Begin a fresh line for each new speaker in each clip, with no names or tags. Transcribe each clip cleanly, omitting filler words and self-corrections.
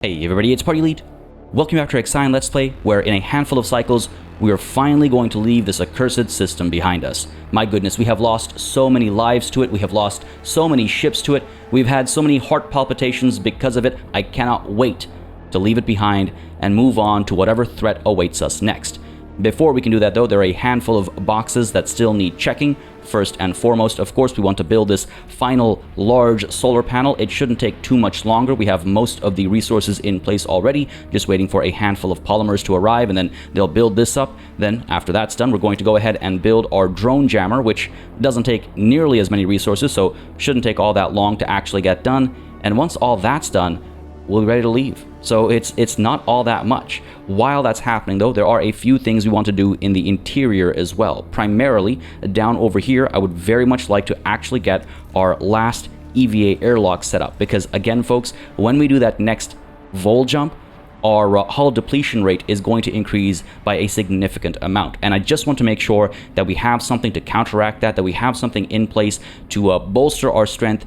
Hey everybody, it's Party Elite. Welcome back to our IXION Let's Play, where in a handful of cycles, we are finally going to leave this accursed system behind us. My goodness, we have lost so many lives to it, we have lost so many ships to it, we've had so many heart palpitations because of it. I cannot wait to leave it behind and move on to whatever threat awaits us next. Before we can do that though, there are a handful of boxes that still need checking. First and foremost, of course, we want to build this final large solar panel. It shouldn't take too much longer. We have most of the resources in place already, just waiting for a handful of polymers to arrive, and then they'll build this up. Then after that's done, we're going to go ahead and build our drone jammer, which doesn't take nearly as many resources, so shouldn't take all that long to actually get done. And once all that's done, we'll be ready to leave. So it's not all that much. While that's happening though, there are a few things we want to do in the interior as well. Primarily, down over here, I would very much like to actually get our last EVA airlock set up. Because again, folks, when we do that next vol jump, our hull depletion rate is going to increase by a significant amount. And I just want to make sure that we have something to counteract that we have something in place to bolster our strength.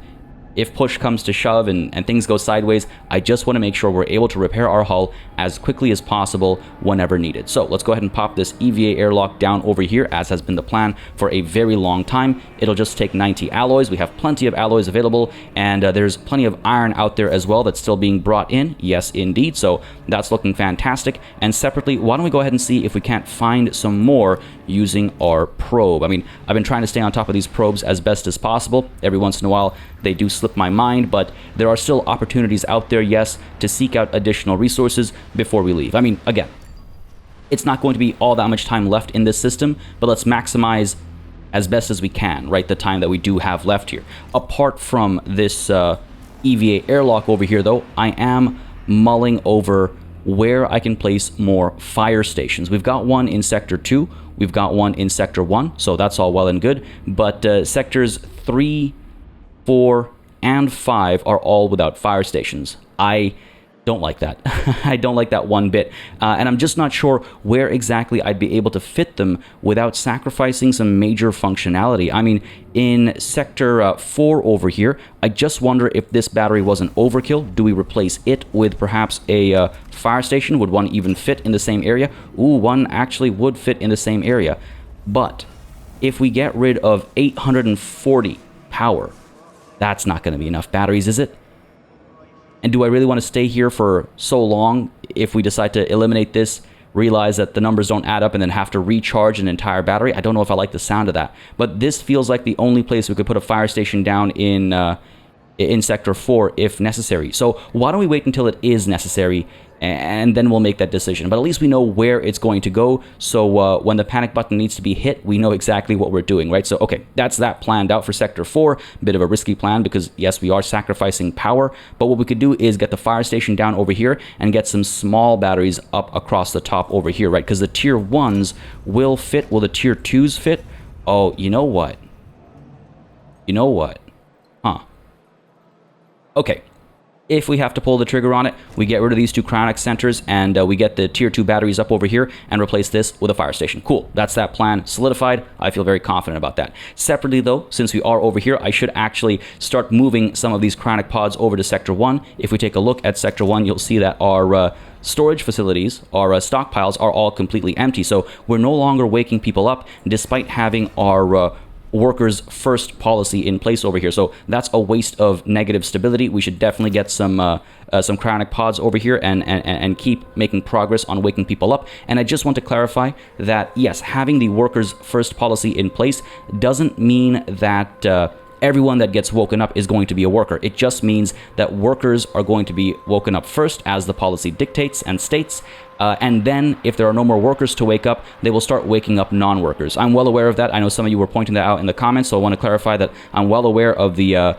If push comes to shove and things go sideways, I just want to make sure we're able to repair our hull as quickly as possible whenever needed. So let's go ahead and pop this EVA airlock down over here, as has been the plan for a very long time. It'll just take 90 alloys. We have plenty of alloys available, and there's plenty of iron out there as well that's still being brought in. Yes, indeed. So that's looking fantastic. And separately, why don't we go ahead and see if we can't find some more using our probe. I mean, I've been trying to stay on top of these probes as best as possible. Every once in a while, they do slip my mind, but there are still opportunities out there, yes, to seek out additional resources before we leave. I mean, again, it's not going to be all that much time left in this system, but let's maximize as best as we can, right, the time that we do have left here. Apart from this EVA airlock over here, though, I am mulling over where I can place more fire stations. We've got one in Sector 2, we've got one in Sector 1, so that's all well and good, but Sectors 3, 4, and 5 are all without fire stations. I don't like that. I don't like that one bit. And I'm just not sure where exactly I'd be able to fit them without sacrificing some major functionality. I mean, in Sector 4 over here, I just wonder if this battery was an overkill. Do we replace it with perhaps a fire station? Would one even fit in the same area? Ooh, one actually would fit in the same area. But if we get rid of 840 power, that's not going to be enough batteries, is it? And do I really want to stay here for so long if we decide to eliminate this, realize that the numbers don't add up, and then have to recharge an entire battery? I don't know if I like the sound of that. But this feels like the only place we could put a fire station down in Sector 4 if necessary. So why don't we wait until it is necessary, and then we'll make that decision. But at least we know where it's going to go, so when the panic button needs to be hit, we know exactly what we're doing, right? So, okay, that's that planned out for Sector 4. Bit of a risky plan because, yes, we are sacrificing power, but what we could do is get the fire station down over here and get some small batteries up across the top over here, right? Because the Tier 1s will fit. Will the Tier 2s fit? Oh, you know what? You know what? Huh. Okay. If we have to pull the trigger on it, we get rid of these two cryonic centers and we get the Tier 2 batteries up over here and replace this with a fire station. Cool. That's that plan solidified. I feel very confident about that. Separately though, since we are over here, I should actually start moving some of these cryonic pods over to Sector 1. If we take a look at Sector 1, you'll see that our storage facilities, our stockpiles are all completely empty. So we're no longer waking people up despite having our workers first policy in place over here. So that's a waste of negative stability. We should definitely get some cryonic pods over here and keep making progress on waking people up. And I just want to clarify that, yes, having the workers first policy in place doesn't mean that everyone that gets woken up is going to be a worker. It just means that workers are going to be woken up first as the policy dictates and states. And then, if there are no more workers to wake up, they will start waking up non-workers. I'm well aware of that. I know some of you were pointing that out in the comments, so I want to clarify that I'm well aware of the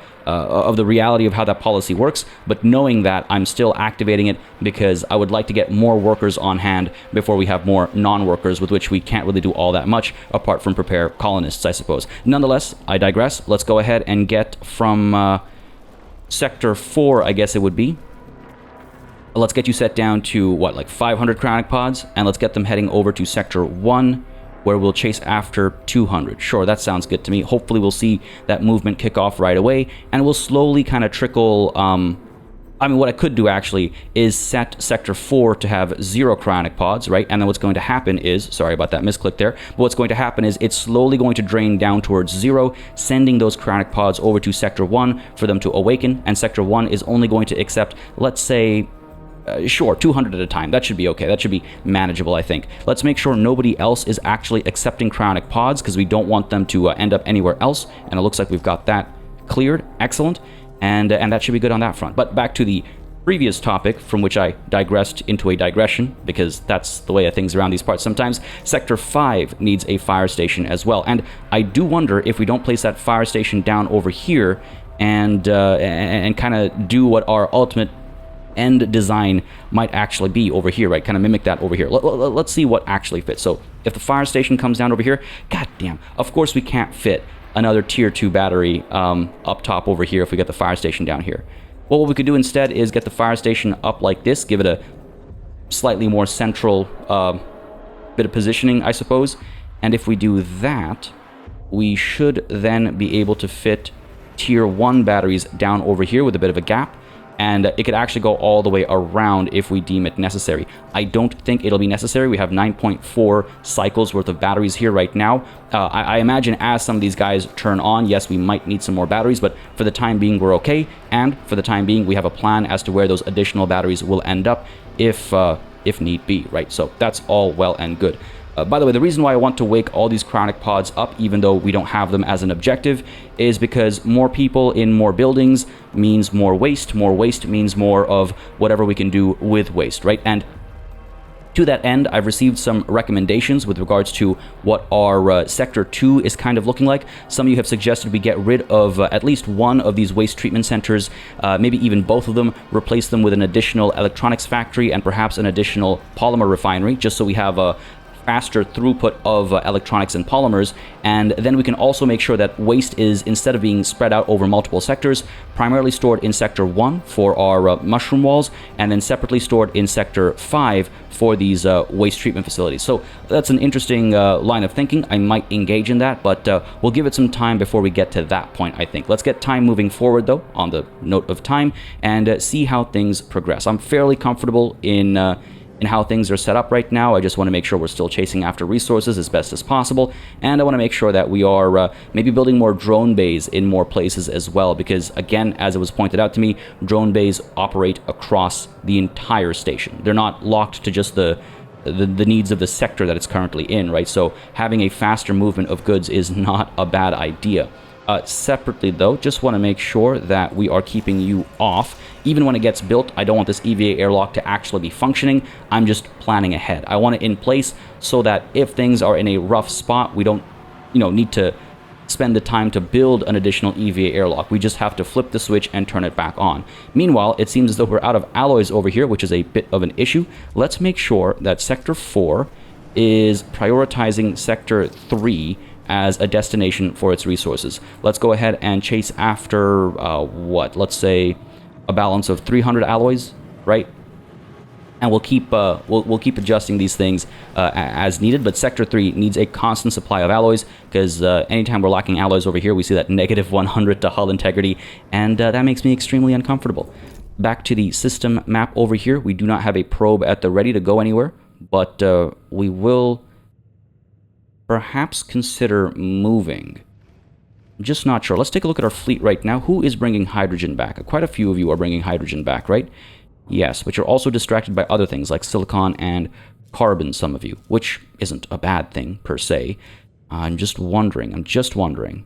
reality of how that policy works. But knowing that, I'm still activating it because I would like to get more workers on hand before we have more non-workers, with which we can't really do all that much apart from prepare colonists, I suppose. Nonetheless, I digress. Let's go ahead and get from Sector 4, I guess it would be. Let's get you set down to, what, like 500 cryonic pods? And let's get them heading over to Sector 1, where we'll chase after 200. Sure, that sounds good to me. Hopefully we'll see that movement kick off right away, and we'll slowly kind of trickle I mean, what I could do actually is set Sector 4 to have 0 cryonic pods, right? And then what's going to happen is, sorry about that misclick there, but what's going to happen is it's slowly going to drain down towards 0, sending those cryonic pods over to Sector 1 for them to awaken, and Sector 1 is only going to accept, let's say, sure, 200 at a time. That should be okay. That should be manageable, I think. Let's make sure nobody else is actually accepting cryonic pods, because we don't want them to end up anywhere else, and it looks like we've got that cleared. Excellent. And that should be good on that front. But back to the previous topic, from which I digressed into a digression, because that's the way of things around these parts sometimes. Sector 5 needs a fire station as well. And I do wonder if we don't place that fire station down over here and kind of do what our ultimate end design might actually be over here, right? Kind of mimic that over here. Let's see what actually fits. So if the fire station comes down over here, goddamn, of course we can't fit another tier 2 battery up top over here if we get the fire station down here. Well, what we could do instead is get the fire station up like this, give it a slightly more central bit of positioning, I suppose. And if we do that, we should then be able to fit tier 1 batteries down over here with a bit of a gap. And it could actually go all the way around if we deem it necessary. I don't think it'll be necessary. We have 9.4 cycles worth of batteries here right now. I imagine as some of these guys turn on, yes, we might need some more batteries, but for the time being, we're okay. And for the time being, we have a plan as to where those additional batteries will end up if need be, right? So that's all well and good. By the way, the reason why I want to wake all these cryonic pods up, even though we don't have them as an objective, is because more people in more buildings means more waste. More waste means more of whatever we can do with waste, right? And to that end, I've received some recommendations with regards to what our Sector 2 is kind of looking like. Some of you have suggested we get rid of at least one of these waste treatment centers, maybe even both of them, replace them with an additional electronics factory and perhaps an additional polymer refinery, just so we have a faster throughput of electronics and polymers. And then we can also make sure that waste is, instead of being spread out over multiple sectors, primarily stored in Sector 1 for our mushroom walls, and then separately stored in Sector 5 for these waste treatment facilities. So that's an interesting line of thinking. I might engage in that, but we'll give it some time before we get to that point, I think. Let's get time moving forward, though, on the note of time, and see how things progress. I'm fairly comfortable in how things are set up right now. I just want to make sure we're still chasing after resources as best as possible, and I want to make sure that we are maybe building more drone bays in more places as well, because again, as it was pointed out to me, drone bays operate across the entire station. They're not locked to just the needs of the sector that it's currently in, right? So having a faster movement of goods is not a bad idea. Separately though, just want to make sure that we are keeping you off. Even when it gets built, I don't want this EVA airlock to actually be functioning. I'm just planning ahead. I want it in place so that if things are in a rough spot, we don't, need to spend the time to build an additional EVA airlock. We just have to flip the switch and turn it back on. Meanwhile, it seems as though we're out of alloys over here, which is a bit of an issue. Let's make sure that Sector 4 is prioritizing Sector 3 as a destination for its resources. Let's go ahead and chase after, let's say a balance of 300 alloys, right? And we'll keep adjusting these things as needed, but Sector 3 needs a constant supply of alloys, because anytime we're lacking alloys over here, we see that negative 100 to hull integrity, and that makes me extremely uncomfortable. Back to the system map over here, we do not have a probe at the ready to go anywhere, but we will perhaps consider moving. I'm just not sure. Let's take a look at our fleet right now. Who is bringing hydrogen back? Quite a few of you are bringing hydrogen back, right? Yes, but you're also distracted by other things like silicon and carbon, some of you, which isn't a bad thing per se. I'm just wondering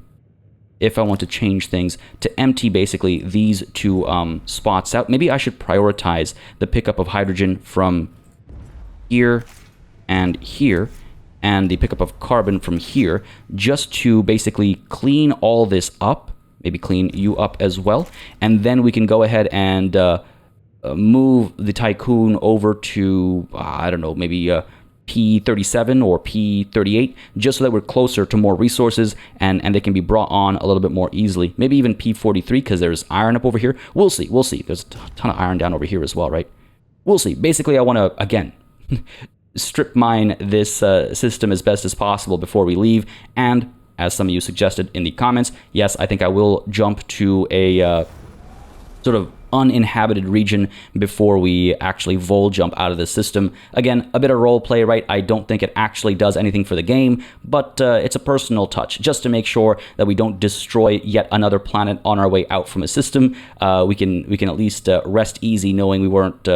if I want to change things to empty basically these two spots out. Maybe I should prioritize the pickup of hydrogen from here and here, and the pickup of carbon from here, just to basically clean all this up, maybe clean you up as well, and then we can go ahead and move the Tiqqun over to, I don't know, maybe P.27 or P.38, just so that we're closer to more resources and they can be brought on a little bit more easily. Maybe even P.43, because there's iron up over here. We'll see. There's a ton of iron down over here as well, right? We'll see. Basically, I want to, again, strip mine this system as best as possible before we leave, and as some of you suggested in the comments, yes, I think I will jump to a sort of uninhabited region before we actually vol jump out of the system. Again, a bit of role play, right? I don't think it actually does anything for the game, but it's a personal touch just to make sure that we don't destroy yet another planet on our way out from a system. We can at least rest easy knowing we weren't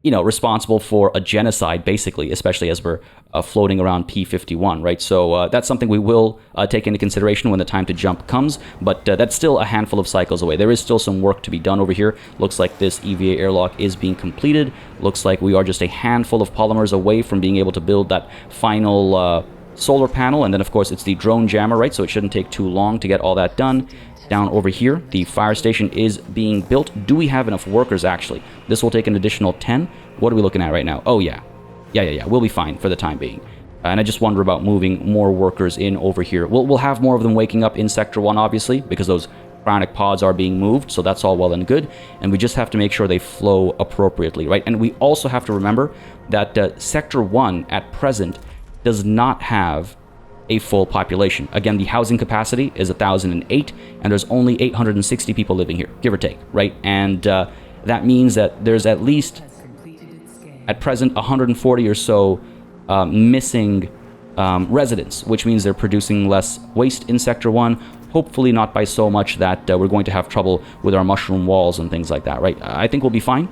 responsible for a genocide, basically, especially as we're floating around P51, right? So that's something we will take into consideration when the time to jump comes, but that's still a handful of cycles away. There is still some work to be done over here. Looks like this EVA airlock is being completed. Looks like we are just a handful of polymers away from being able to build that final solar panel, and then of course it's the drone jammer, right? So it shouldn't take too long to get all that done. Down over here, the fire station is being built. Do we have enough workers, actually? This will take an additional 10. What are we looking at right now? Oh, yeah. Yeah. We'll be fine for the time being. And I just wonder about moving more workers in over here. We'll have more of them waking up in Sector 1, obviously, because those cryonic pods are being moved, so that's all well and good. And we just have to make sure they flow appropriately, right? And we also have to remember that Sector 1 at present does not have a full population. Again, the housing capacity is 1,008, and there's only 860 people living here, give or take, right? And that means that there's at least, at present, 140 or so missing residents, which means they're producing less waste in Sector 1, hopefully not by so much that we're going to have trouble with our mushroom walls and things like that, right? I think we'll be fine,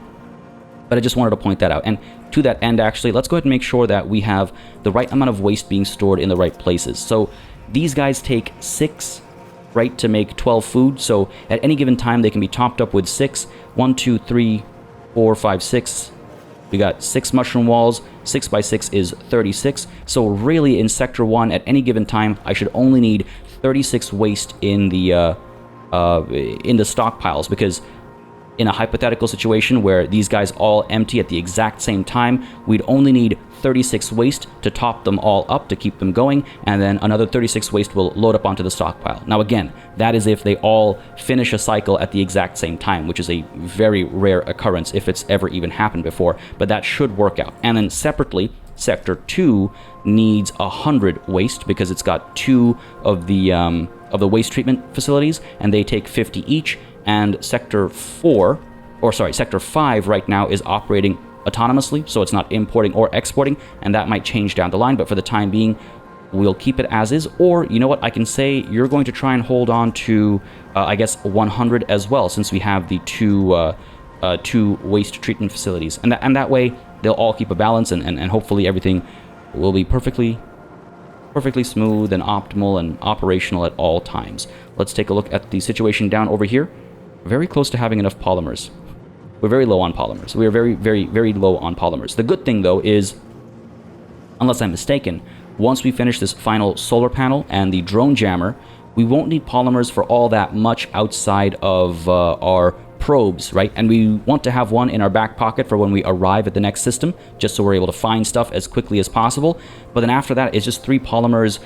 but I just wanted to point that out. And to that end, actually, let's go ahead and make sure that we have the right amount of waste being stored in the right places. So these guys take 6, right, to make 12 food. So at any given time, they can be topped up with 6. 1, 2, 3, 4, 5, 6. We got 6 mushroom walls. 6 by 6 is 36. So really, in Sector 1, at any given time, I should only need 36 waste in the stockpiles, because in a hypothetical situation where these guys all empty at the exact same time, we'd only need 36 waste to top them all up to keep them going, and then another 36 waste will load up onto the stockpile. Now again, that is if they all finish a cycle at the exact same time, which is a very rare occurrence if it's ever even happened before, but that should work out. And then separately, Sector 2 needs 100 waste because it's got 2 of the waste treatment facilities, and they take 50 each. And Sector 5 right now is operating autonomously, so it's not importing or exporting, and that might change down the line, but for the time being, we'll keep it as is. Or, you know what, I can say you're going to try and hold on to, I guess, 100 as well, since we have the two waste treatment facilities. And that way, they'll all keep a balance, and hopefully everything will be perfectly smooth and optimal and operational at all times. Let's take a look at the situation down over here. Very close to having enough polymers. We're very low on polymers. We are very, very, very low on polymers. The good thing, though, is, unless I'm mistaken, once we finish this final solar panel and the drone jammer, we won't need polymers for all that much outside of our probes, right? And we want to have one in our back pocket for when we arrive at the next system, just so we're able to find stuff as quickly as possible. But then after that, it's just 3 polymers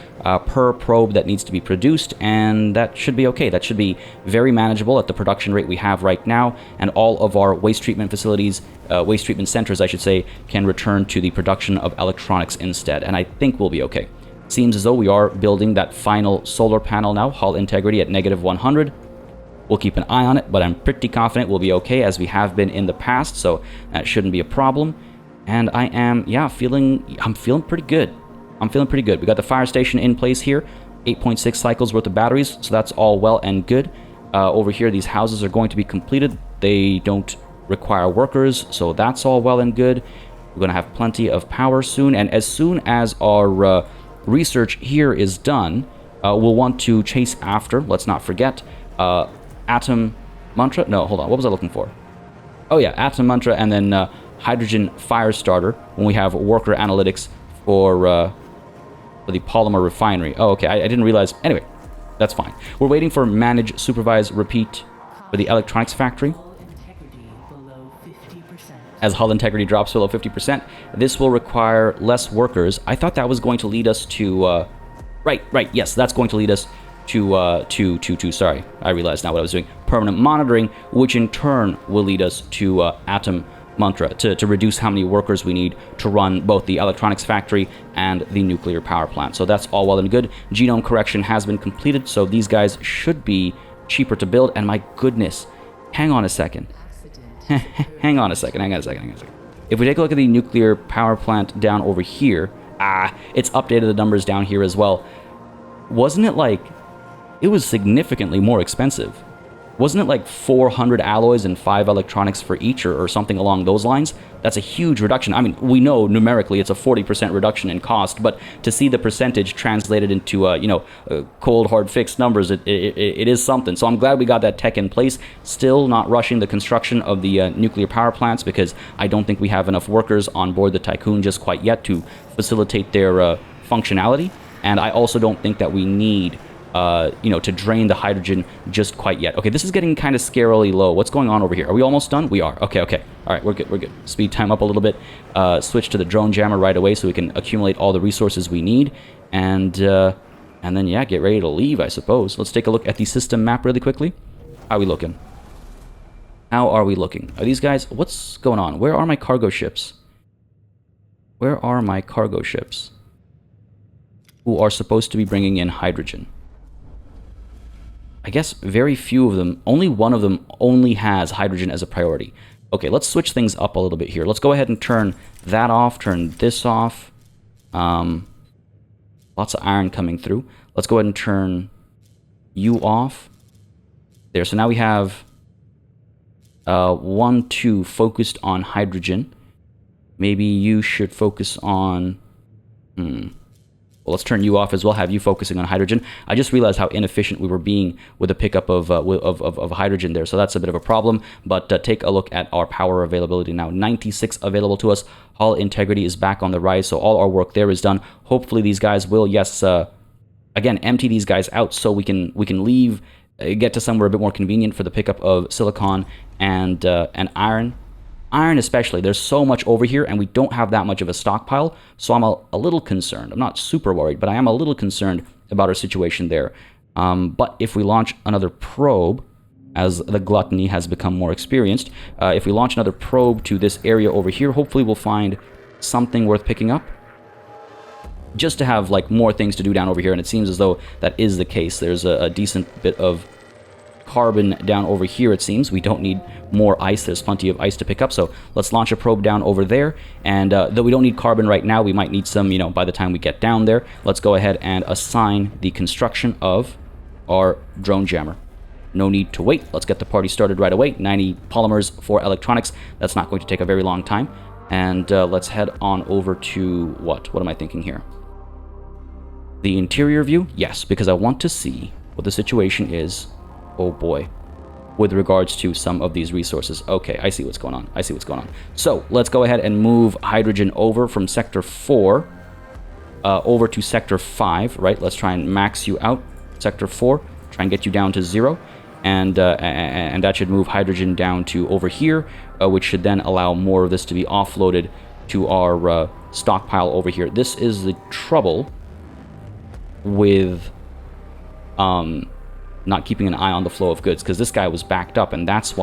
per probe that needs to be produced, and that should be okay. That should be very manageable at the production rate we have right now, and all of our waste treatment facilities, waste treatment centers, I should say, can return to the production of electronics instead, and I think we'll be okay. Seems as though we are building that final solar panel now, hull integrity at -100. We'll keep an eye on it, but I'm pretty confident we'll be okay, as we have been in the past, so that shouldn't be a problem. And I am, I'm feeling pretty good. I'm feeling pretty good. We got the fire station in place here, 8.6 cycles worth of batteries, so that's all well and good. Over here, these houses are going to be completed. They don't require workers, so that's all well and good. We're going to have plenty of power soon, and as soon as our research here is done, we'll want to chase after, let's not forget, Atom Mantra? No, hold on. What was I looking for? Oh yeah, Atom Mantra, and then Hydrogen Firestarter when we have worker analytics for the polymer refinery. Oh, okay. I didn't realize. Anyway, that's fine. We're waiting for Manage, Supervise, Repeat for the electronics factory. As hull integrity drops below 50%, this will require less workers. I thought that was going to lead us to... Right, yes, that's going to lead us to sorry, I realized now what I was doing. Permanent monitoring, which in turn will lead us to Atom Mantra, to reduce how many workers we need to run both the electronics factory and the nuclear power plant. So that's all well and good. Genome correction has been completed, so these guys should be cheaper to build. And my goodness, hang on a second. Hang on a second. If we take a look at the nuclear power plant down over here, it's updated the numbers down here as well. Wasn't it like, it was significantly more expensive. Wasn't it like 400 alloys and 5 electronics for each, or something along those lines? That's a huge reduction. I mean, we know numerically it's a 40% reduction in cost, but to see the percentage translated into, cold, hard, fixed numbers, it is something. So I'm glad we got that tech in place. Still not rushing the construction of the nuclear power plants, because I don't think we have enough workers on board the Tiqqun just quite yet to facilitate their functionality. And I also don't think that we need to drain the hydrogen just quite yet. Okay, this is getting kind of scarily low. What's going on over here? Are we almost done? We are. Okay. All right, we're good. Speed time up a little bit. Switch to the drone jammer right away so we can accumulate all the resources we need. And then, yeah, get ready to leave, I suppose. Let's take a look at the system map really quickly. How are we looking? Are these guys... What's going on? Where are my cargo ships? Who are supposed to be bringing in hydrogen? I guess very few of them, only one of them only has hydrogen as a priority. Okay, let's switch things up a little bit here. Let's go ahead and turn that off, turn this off. Lots of iron coming through. Let's go ahead and turn you off. There, so now we have 1, 2 focused on hydrogen. Maybe you should focus on... Well, let's turn you off as well, have you focusing on hydrogen. I just realized how inefficient we were being with the pickup of hydrogen there, so that's a bit of a problem. But take a look at our power availability now. 96 available to us. Hull integrity is back on the rise, so all our work there is done. Hopefully these guys will, again, empty these guys out so we can leave, get to somewhere a bit more convenient for the pickup of silicon and iron. Iron especially, there's so much over here and we don't have that much of a stockpile, so I'm a little concerned. I'm not super worried, but I am a little concerned about our situation there. But if we launch another probe, as the gluttony has become more experienced, if we launch another probe to this area over here, hopefully we'll find something worth picking up. Just to have like more things to do down over here, and it seems as though that is the case. There's a decent bit of carbon down over here, it seems. We don't need more ice. There's plenty of ice to pick up, so let's launch a probe down over there. And though we don't need carbon right now, we might need some, by the time we get down there. Let's go ahead and assign the construction of our drone jammer. No need to wait. Let's get the party started right away. 90 polymers for electronics. That's not going to take a very long time. And let's head on over to what am I thinking here? The interior view? Yes, because I want to see what the situation is. Oh boy, with regards to some of these resources. Okay, I see what's going on. So let's go ahead and move hydrogen over from Sector 4 over to Sector 5, right? Let's try and max you out. Sector 4, try and get you down to 0. And that should move hydrogen down to over here, which should then allow more of this to be offloaded to our stockpile over here. This is the trouble with... not keeping an eye on the flow of goods, because this guy was backed up, and that's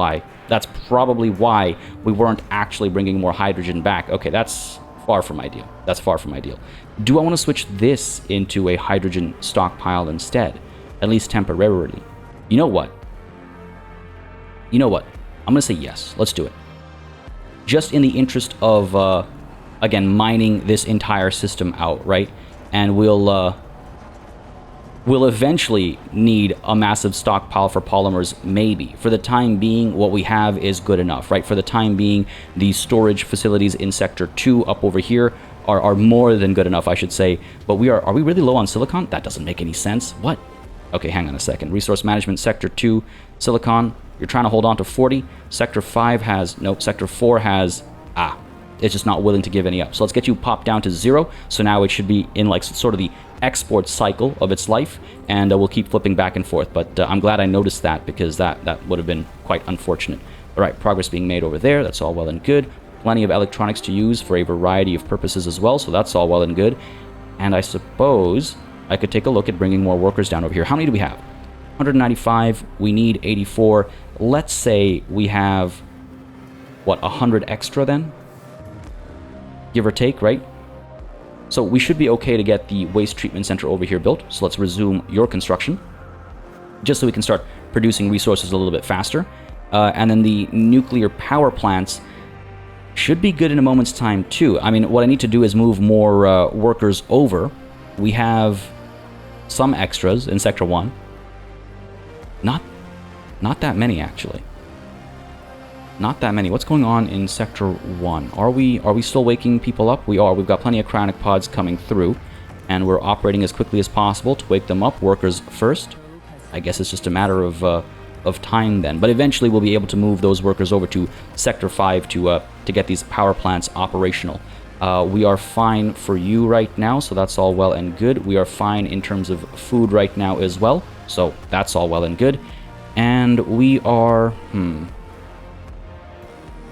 probably why we weren't actually bringing more hydrogen back. Okay, that's far from ideal. Do I want to switch this into a hydrogen stockpile instead, at least temporarily? You know what? I'm going to say yes. Let's do it. Just in the interest of, again, mining this entire system out, right? And we'll eventually need a massive stockpile for polymers, maybe. For the time being, what we have is good enough, right? For the time being, the storage facilities in Sector 2 up over here are more than good enough, I should say. But are we really low on silicon? That doesn't make any sense. What? Okay, hang on a second. Resource management, Sector 2, silicon. You're trying to hold on to 40. Sector 5 has... Nope, Sector 4 has... It's just not willing to give any up. So let's get you popped down to 0. So now it should be in like sort of the export cycle of its life, and we'll keep flipping back and forth. But I'm glad I noticed that, because that would have been quite unfortunate. All right, progress being made over there. That's all well and good. Plenty of electronics to use for a variety of purposes as well, so that's all well and good. And I suppose I could take a look at bringing more workers down over here. How many do we have? 195. We need 84. Let's say we have, what, 100 extra then? Give or take, right? So we should be okay to get the waste treatment center over here built. So let's resume your construction, just so we can start producing resources a little bit faster. And then the nuclear power plants should be good in a moment's time too. I mean, what I need to do is move more workers over. We have some extras in Sector 1. Not that many, actually. Not that many. What's going on in Sector 1? Are we still waking people up? We are. We've got plenty of cryonic pods coming through, and we're operating as quickly as possible to wake them up. Workers first. I guess it's just a matter of time then. But eventually we'll be able to move those workers over to Sector 5 to get these power plants operational. We are fine for you right now, so that's all well and good. We are fine in terms of food right now as well, so that's all well and good. And we are...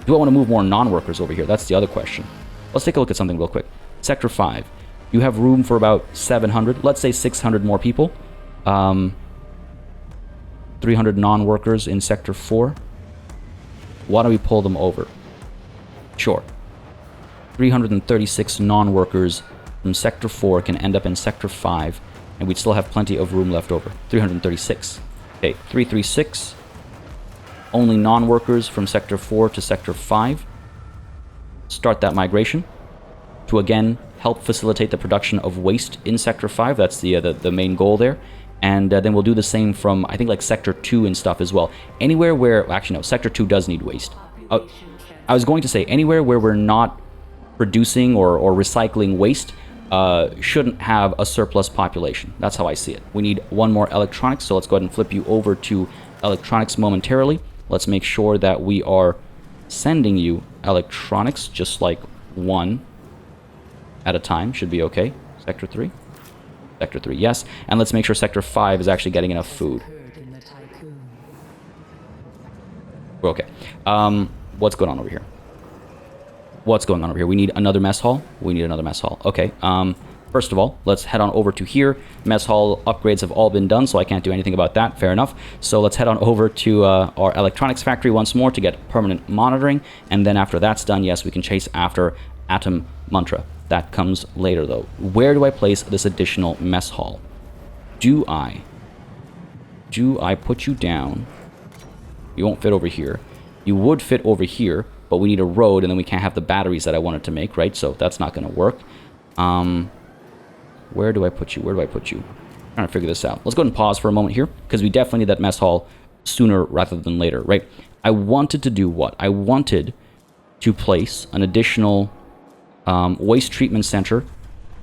Do I want to move more non-workers over here? That's the other question. Let's take a look at something real quick. Sector 5. You have room for about 700. Let's say 600 more people. 300 non-workers in Sector 4. Why don't we pull them over? Sure. 336 non-workers from Sector 4 can end up in Sector 5, and we'd still have plenty of room left over. 336. Okay, 336. Only non-workers from Sector 4 to Sector 5. Start that migration to, again, help facilitate the production of waste in Sector 5. That's the main goal there. And then we'll do the same from, I think, like Sector 2 and stuff as well. Anywhere where... Actually, no, Sector 2 does need waste. I was going to say, anywhere where we're not producing or recycling waste shouldn't have a surplus population. That's how I see it. We need one more electronics, so let's go ahead and flip you over to electronics momentarily. Let's make sure that we are sending you electronics, just like one at a time. Should be okay. Sector 3. Sector 3, yes. And let's make sure Sector 5 is actually getting enough food. We're okay. What's going on over here? What's going on over here? We need another mess hall. We need another mess hall. Okay. First of all, let's head on over to here. Mess hall upgrades have all been done, so I can't do anything about that. Fair enough. So let's head on over to our electronics factory once more to get permanent monitoring. And then after that's done, yes, we can chase after Atom Mantra. That comes later, though. Where do I place this additional mess hall? Do I put you down? You won't fit over here. You would fit over here, but we need a road, and then we can't have the batteries that I wanted to make, right? So that's not going to work. Where do I put you? Where do I put you? I'm trying to figure this out. Let's go ahead and pause for a moment here, because we definitely need that mess hall sooner rather than later, right? I wanted to do what? I wanted to place an additional waste treatment center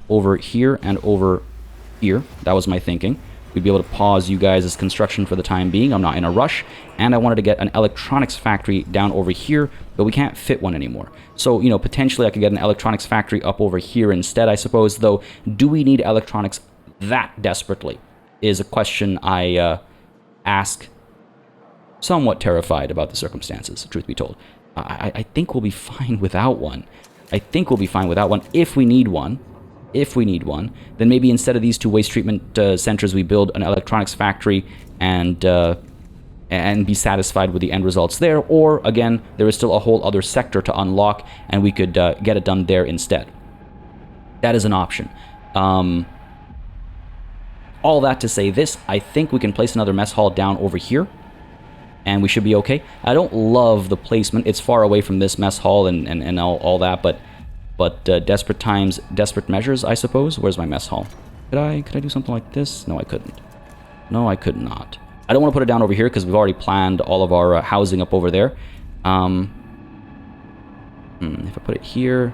over here and over here. That was my thinking. We'd be able to pause you guys' construction for the time being. I'm not in a rush. And I wanted to get an electronics factory down over here, but we can't fit one anymore. So, you know, potentially I could get an electronics factory up over here instead, I suppose. Though, do we need electronics that desperately is a question I ask, somewhat terrified about the circumstances, truth be told. I think we'll be fine without one. I think we'll be fine without one. If we need one, then maybe instead of these two waste treatment centers, we build an electronics factory and be satisfied with the end results there. Or, again, there is still a whole other sector to unlock, and we could get it done there instead. That is an option. All that to say this, I think we can place another mess hall down over here, and we should be okay. I don't love the placement. It's far away from this mess hall and all that, but desperate times, desperate measures, I suppose. Where's my mess hall? Could I do something like this? No, I couldn't. No, I could not. I don't want to put it down over here because we've already planned all of our housing up over there. If I put it here...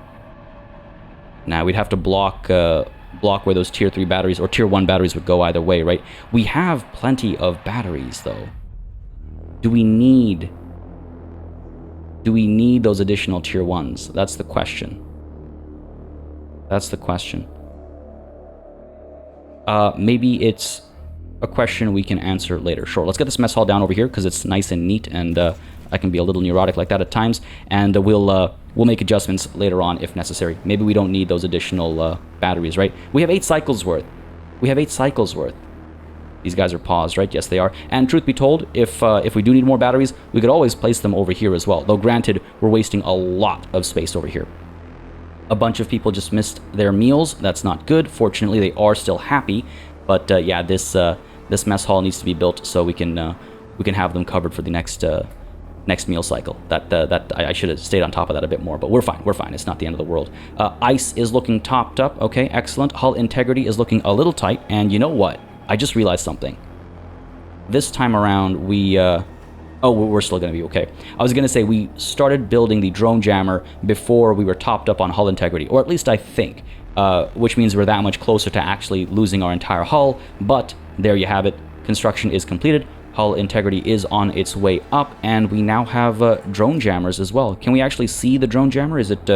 Nah, we'd have to block where those tier 3 batteries or tier 1 batteries would go either way, right? We have plenty of batteries, though. Do we need those additional tier 1s? That's the question. That's the question. Maybe it's a question we can answer later. Sure, let's get this mess hall down over here because it's nice and neat, and I can be a little neurotic like that at times, and we'll make adjustments later on if necessary. Maybe we don't need those additional batteries, right? We have 8 cycles worth. We have 8 cycles worth. These guys are paused, right? Yes, they are. And truth be told, if we do need more batteries, we could always place them over here as well. Though granted, we're wasting a lot of space over here. A bunch of people just missed their meals. That's not good. Fortunately, they are still happy. But yeah, this mess hall needs to be built so we can have them covered for the next next meal cycle. I should have stayed on top of that a bit more, but we're fine. We're fine. It's not the end of the world. Ice is looking topped up. Okay, excellent. Hull integrity is looking a little tight. And you know what? I just realized something. This time around, we're still going to be okay. I was going to say we started building the drone jammer before we were topped up on hull integrity, or at least I think, which means we're that much closer to actually losing our entire hull. But there you have it. Construction is completed. Hull integrity is on its way up, and we now have drone jammers as well. Can we actually see the drone jammer? Is it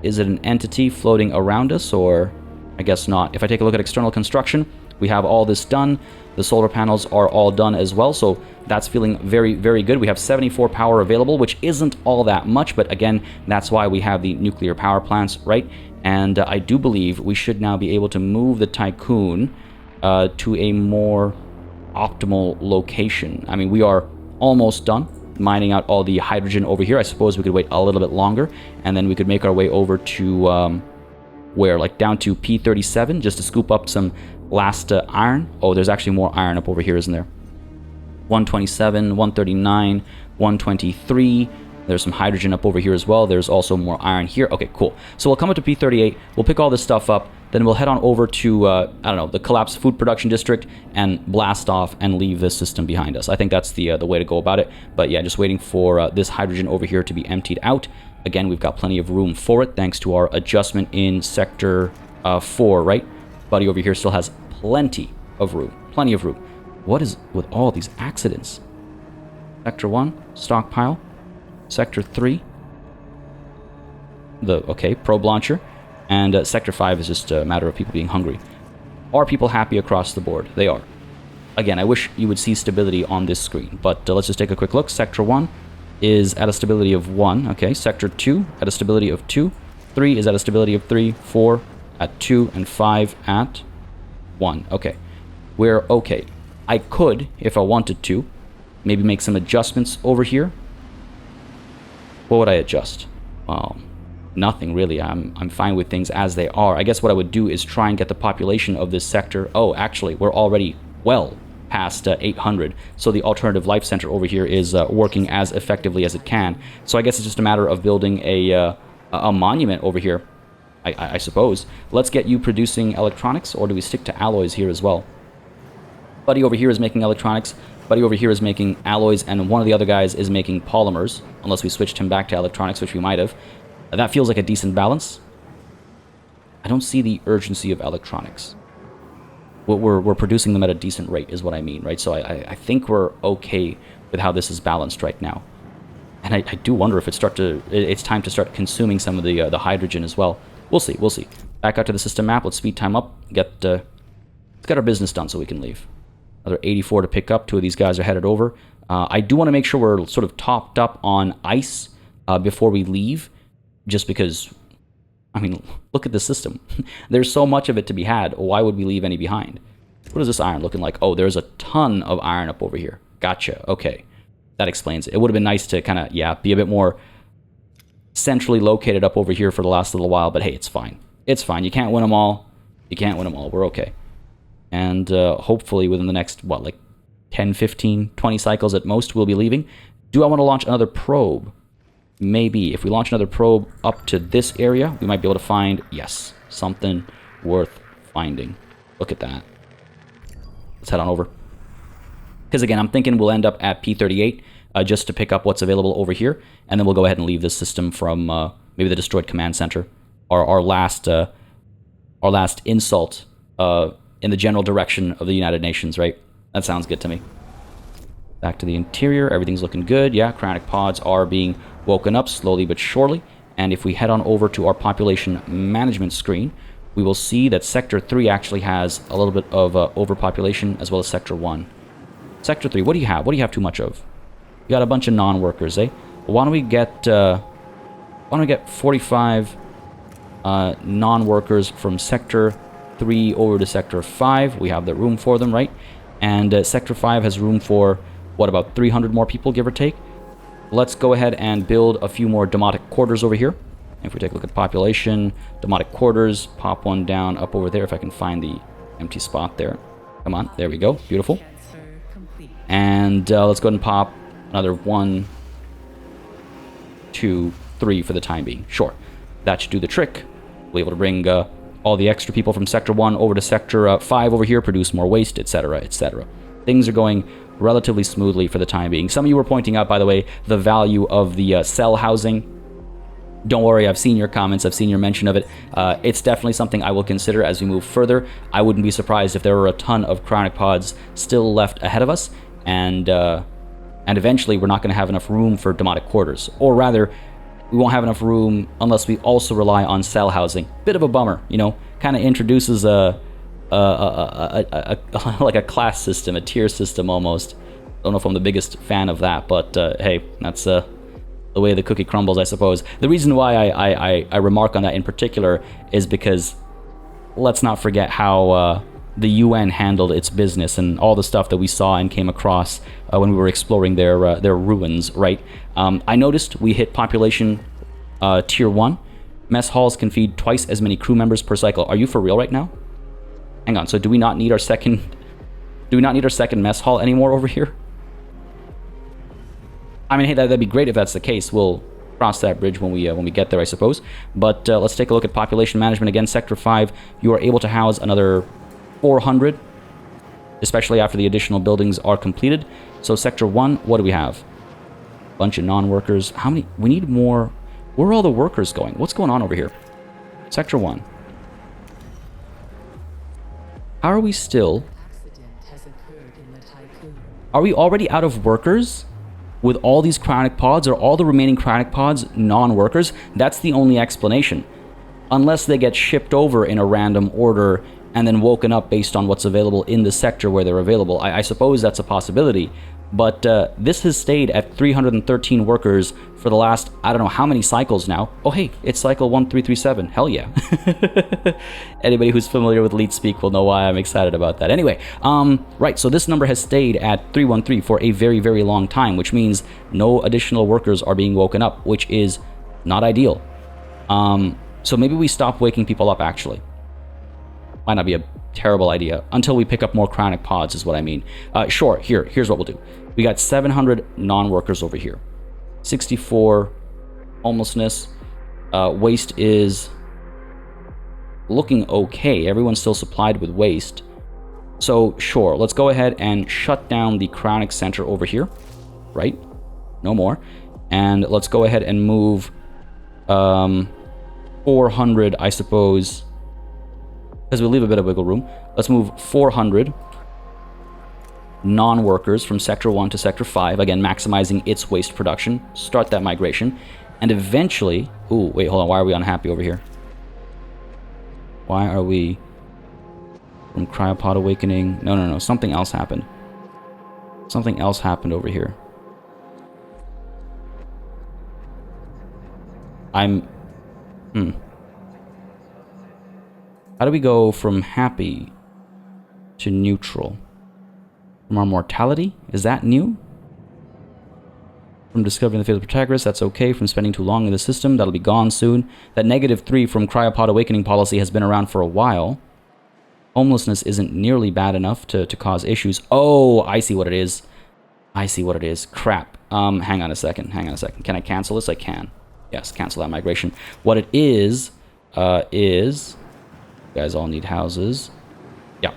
an entity floating around us, or I guess not? If I take a look at external construction, we have all this done. The solar panels are all done as well, so that's feeling very, very good. We have 74 power available, which isn't all that much, but again, that's why we have the nuclear power plants, right? And I do believe we should now be able to move the Tiqqun to a more optimal location. I mean, we are almost done mining out all the hydrogen over here. I suppose we could wait a little bit longer, and then we could make our way over to where, like down to P.27, just to scoop up some last iron. Oh, there's actually more iron up over here, isn't there? 127, 139, 123. There's some hydrogen up over here as well. There's also more iron here. Okay, cool. So we'll come up to P38. We'll pick all this stuff up. Then we'll head on over to, I don't know, the collapsed food production district and blast off and leave this system behind us. I think that's the way to go about it. But yeah, just waiting for this hydrogen over here to be emptied out. Again, we've got plenty of room for it thanks to our adjustment in Sector 4, right? Buddy over here still has plenty of room. Plenty of room. What is with all these accidents? Sector 1, stockpile. Sector 3, okay, probe launcher. And Sector 5 is just a matter of people being hungry. Are people happy across the board? They are. Again, I wish you would see stability on this screen, but let's just take a quick look. Sector 1 is at a stability of 1. Okay, Sector 2 at a stability of 2. 3 is at a stability of 3. 4 at 2. And 5 at 1. Okay, we're okay. I could, if I wanted to, maybe make some adjustments over here. What would I adjust? Well, nothing really. I'm fine with things as they are. I guess what I would do is try and get the population of this sector. Oh, actually, we're already well past 800. So the alternative life center over here is working as effectively as it can. So I guess it's just a matter of building a monument over here, I suppose. Let's get you producing electronics, or do we stick to alloys here as well? Buddy over here is making electronics. Buddy over here is making alloys, and one of the other guys is making polymers, unless we switched him back to electronics, which we might have. That feels like a decent balance. I don't see the urgency of electronics. We're producing them at a decent rate, is what I mean, right? So I think we're okay with how this is balanced right now. And I do wonder if it's time to start consuming some of the hydrogen as well. We'll see, we'll see. Back out to the system map. Let's speed time up. Let's get our business done so we can leave. Another 84 to pick up. 2 of these guys are headed over. I do want to make sure we're sort of topped up on ice before we leave, just because, I mean, look at the system. There's so much of it to be had. Why would we leave any behind? What is this iron looking like? Oh, there's a ton of iron up over here. Gotcha. Okay. That explains it. It would have been nice to kind of, yeah, be a bit more centrally located up over here for the last little while, but hey, it's fine. It's fine. You can't win them all. You can't win them all. We're okay. And hopefully within the next, what, like 10, 15, 20 cycles at most, we'll be leaving. Do I want to launch another probe? Maybe. If we launch another probe up to this area, we might be able to find, yes, something worth finding. Look at that. Let's head on over. Because again, I'm thinking we'll end up at P38 just to pick up what's available over here. And then we'll go ahead and leave this system from maybe the destroyed command center. Our last insult in the general direction of the United Nations, right? That sounds good to me. Back to the interior, everything's looking good. Yeah, cryonic pods are being woken up slowly but surely. And if we head on over to our population management screen, we will see that Sector 3 actually has a little bit of overpopulation, as well as Sector 1. Sector 3, what do you have? What do you have too much of? You got a bunch of non-workers, eh? Why don't we get 45 non-workers from Sector 3 over to Sector 5. We have the room for them, right? And Sector 5 has room for, what, about 300 more people, give or take? Let's go ahead and build a few more demotic quarters over here. If we take a look at population, demotic quarters, pop one down up over there if I can find the empty spot there. Come on, there we go. Beautiful. And let's go ahead and pop Another 1, 2, 3 for the time being. Sure, that should do the trick. We'll be able to bring all the extra people from Sector 1 over to Sector 5 over here, produce more waste, etc., etc. Things are going relatively smoothly for the time being. Some of you were pointing out, by the way, the value of the cell housing. Don't worry, I've seen your comments, I've seen your mention of it. It's definitely something I will consider as we move further. I wouldn't be surprised if there were a ton of cryonic pods still left ahead of us, and eventually we're not going to have enough room for demotic quarters. Or rather, we won't have enough room unless we also rely on cell housing. Bit of a bummer, you know, kind of introduces like a class system, a tier system almost. Don't know if I'm the biggest fan of that, but hey, that's the way the cookie crumbles, I suppose. The reason why I remark on that in particular is because let's not forget how the UN handled its business and all the stuff that we saw and came across when we were exploring their ruins, right? I noticed we hit population tier 1. Mess halls can feed twice as many crew members per cycle. Are you for real right now? Hang on, so do we not need our second mess hall anymore over here? I mean, hey, that'd be great if that's the case. We'll cross that bridge when we get there, I suppose. But let's take a look at population management again. Sector 5, you are able to house another 400, especially after the additional buildings are completed. So Sector 1, what do we have? Bunch of non-workers. How many? We need more. Where are all the workers going? What's going on over here? Sector 1. How are we still? Are we already out of workers? With all these cryonic pods, are all the remaining cryonic pods non-workers? That's the only explanation. Unless they get shipped over in a random order and then woken up based on what's available in the sector where they're available. I suppose that's a possibility. But this has stayed at 313 workers for the last, I don't know how many cycles now. Oh hey, it's cycle 1337. Hell yeah. Anybody who's familiar with Leet Speak will know why I'm excited about that. Anyway, right, so this number has stayed at 313 for a very, very long time, which means no additional workers are being woken up, which is not ideal. So maybe we stop waking people up, actually. Might not be a terrible idea until we pick up more cryonic pods is what I mean. Sure, here's what we'll do. We got 700 non-workers over here. 64 homelessness. Waste is looking okay. Everyone's still supplied with waste. So sure, let's go ahead and shut down the cryonic center over here. Right? No more. And let's go ahead and move 400, I suppose, because we leave a bit of wiggle room. Let's move 400 non-workers from Sector 1 to Sector 5, again, maximizing its waste production. Start that migration. And eventually... Ooh, wait, hold on. Why are we unhappy over here? Why are we... From Cryopod Awakening... No. Something else happened. Something else happened over here. How do we go from happy to neutral? From our mortality? Is that new? From discovering the fate of the Protagonist, that's okay. From spending too long in the system, that'll be gone soon. That -3 from Cryopod Awakening policy has been around for a while. Homelessness isn't nearly bad enough to cause issues. Oh, I see what it is. Crap. Hang on a second. Can I cancel this? I can. Yes, cancel that migration. What it is... You guys all need houses. Yeah.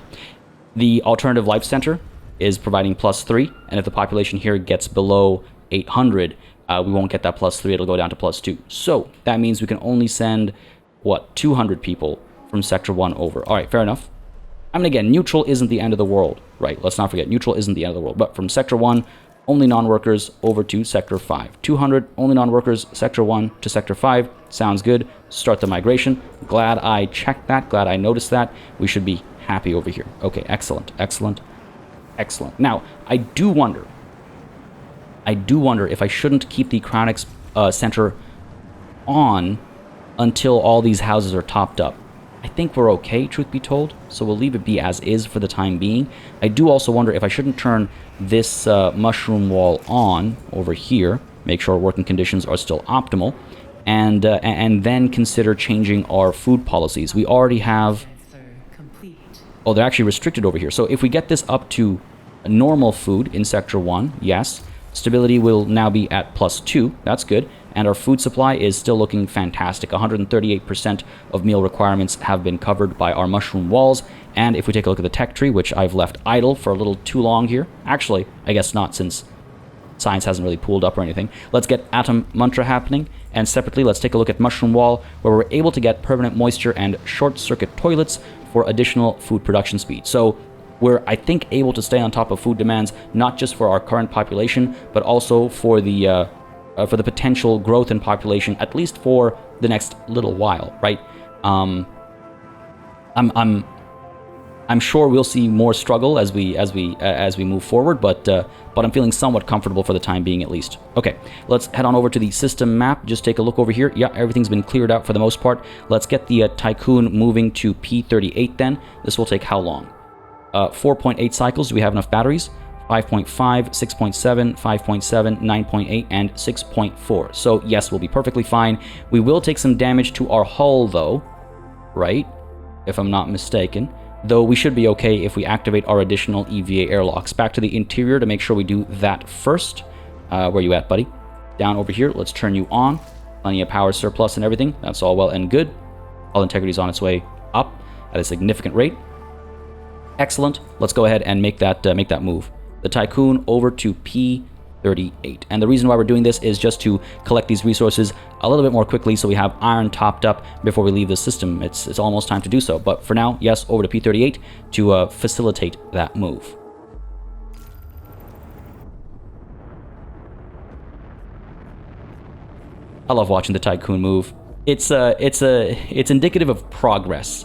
The Alternative Life Center is providing +3, and if the population here gets below 800, we won't get that +3, it'll go down to +2. So that means we can only send, 200 people from Sector 1 over. All right, fair enough. I mean, again, neutral isn't the end of the world, right? Let's not forget, neutral isn't the end of the world. But from Sector 1, only non-workers over to Sector 5. 200, only non-workers, Sector 1 to Sector 5. Sounds good. Start the migration. Glad I checked that. Glad I noticed that. We should be happy over here. Okay, excellent. Now, I do wonder if I shouldn't keep the cryonics center on until all these houses are topped up. I think we're okay, truth be told, so we'll leave it be as is for the time being. I do also wonder if I shouldn't turn this mushroom wall on over here, make sure working conditions are still optimal, and then consider changing our food policies. We already have... Oh, they're actually restricted over here. So if we get this up to normal food in Sector 1, yes. Stability will now be at +2. That's good. And our food supply is still looking fantastic. 138% of meal requirements have been covered by our mushroom walls. And if we take a look at the tech tree, which I've left idle for a little too long here. Actually, I guess not, since science hasn't really pooled up or anything. Let's get atom mantra happening. And separately, let's take a look at mushroom wall, where we're able to get permanent moisture and short circuit toilets for additional food production speed. So we're, I think, able to stay on top of food demands, not just for our current population, but also for the potential growth in population, at least for the next little while, right? I'm sure we'll see more struggle as we move forward, but I'm feeling somewhat comfortable for the time being, at least. Okay, let's head on over to the system map. Just take a look over here. Yeah, everything's been cleared out for the most part. Let's get the Tiqqun moving to P38 then. This will take how long? 4.8 cycles. Do we have enough batteries? 5.5, 6.7, 5.7, 9.8, and 6.4. So yes, we'll be perfectly fine. We will take some damage to our hull though, right? If I'm not mistaken. Though we should be okay if we activate our additional EVA airlocks. Back to the interior to make sure we do that first. Where you at, buddy? Down over here. Let's turn you on. Plenty of power surplus and everything. That's all well and good. Hull integrity is on its way up at a significant rate. Excellent. Let's go ahead and make that move. The Tiqqun over to P38. And the reason why we're doing this is just to collect these resources a little bit more quickly so we have iron topped up before we leave the system. It's almost time to do so. But for now, yes, over to P38 to facilitate that move. I love watching the Tiqqun move. It's indicative of progress.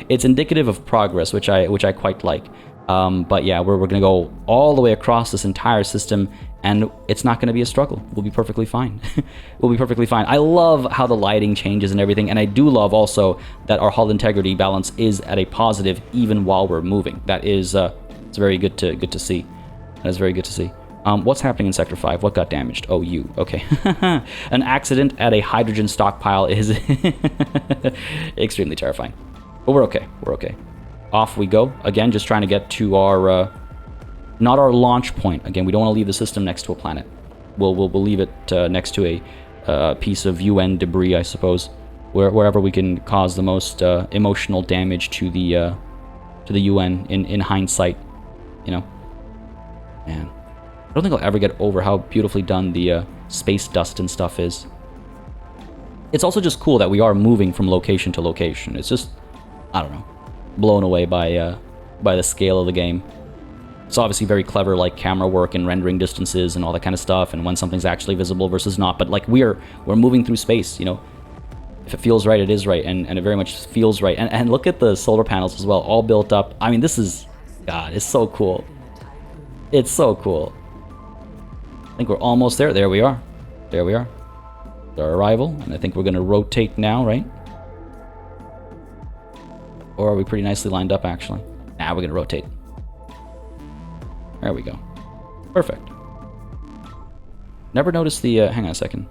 It's indicative of progress, which I quite like. But yeah, we're gonna go all the way across this entire system, and it's not gonna be a struggle. We'll be perfectly fine. We'll be perfectly fine. I love how the lighting changes and everything, and I do love also that our hull integrity balance is at a positive even while we're moving. That is it's very good to see. That is very good to see. What's happening in Sector 5? What got damaged? Oh, you. Okay. An accident at a hydrogen stockpile is extremely terrifying. But we're okay. We're okay. Off we go. Again, just trying to get to our... not our launch point. Again, we don't want to leave the system next to a planet. We'll leave it next to a piece of UN debris, I suppose. Wherever we can cause the most emotional damage to the UN in hindsight. You know? Man. I don't think I'll ever get over how beautifully done the space dust and stuff is. It's also just cool that we are moving from location to location. It's just, I don't know, blown away by the scale of the game. It's obviously very clever, like camera work and rendering distances and all that kind of stuff, and when something's actually visible versus not. But like we're moving through space, you know. If it feels right, it is right, and it very much feels right. And look at the solar panels as well, all built up. I mean, this is, God, it's so cool. It's so cool. I think we're almost there. There we are. There we are. Our arrival. And I think we're going to rotate now, right? Or are we pretty nicely lined up, actually? Nah, we're going to rotate. There we go. Perfect. Never noticed the... hang on a second.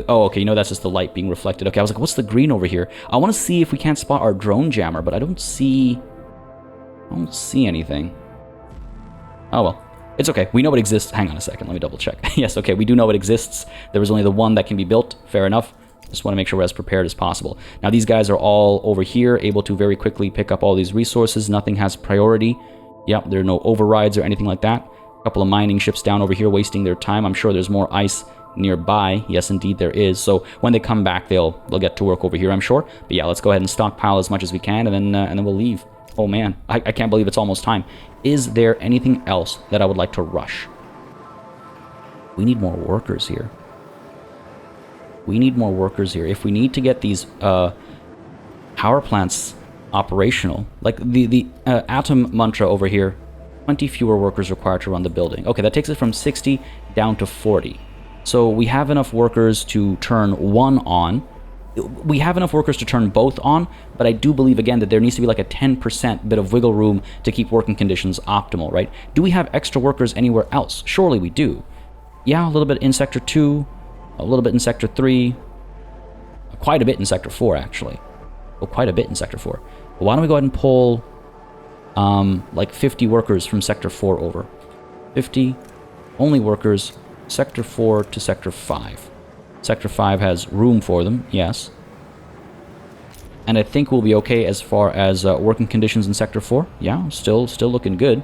Oh, okay, you know that's just the light being reflected. Okay, I was like, what's the green over here? I want to see if we can't spot our drone jammer, but I don't see anything. Oh, well. It's okay. We know it exists. Hang on a second. Let me double check. Yes, okay. We do know it exists. There was only the one that can be built. Fair enough. Just want to make sure we're as prepared as possible. Now, these guys are all over here, able to very quickly pick up all these resources. Nothing has priority. Yep, there are no overrides or anything like that. A couple of mining ships down over here wasting their time. I'm sure there's more ice nearby. Yes, indeed, there is. So when they come back, they'll get to work over here, I'm sure. But yeah, let's go ahead and stockpile as much as we can, and then we'll leave. Oh man, I can't believe it's almost time. Is there anything else that I would like to rush? We need more workers here. We need more workers here. If we need to get these power plants operational, like the atom mantra over here, 20 fewer workers required to run the building. Okay, that takes it from 60 down to 40. So we have enough workers to turn one on. We have enough workers to turn both on, but I do believe, again, that there needs to be like a 10% bit of wiggle room to keep working conditions optimal, right? Do we have extra workers anywhere else? Surely we do. Yeah, a little bit in Sector 2, a little bit in Sector 3, quite a bit in Sector 4, actually. Oh, quite a bit in Sector 4. Well, why don't we go ahead and pull like 50 workers from Sector 4 over? 50, Only workers, Sector 4 to Sector 5. Sector 5 has room for them, yes. And I think we'll be okay as far as working conditions in Sector 4. Yeah, still looking good.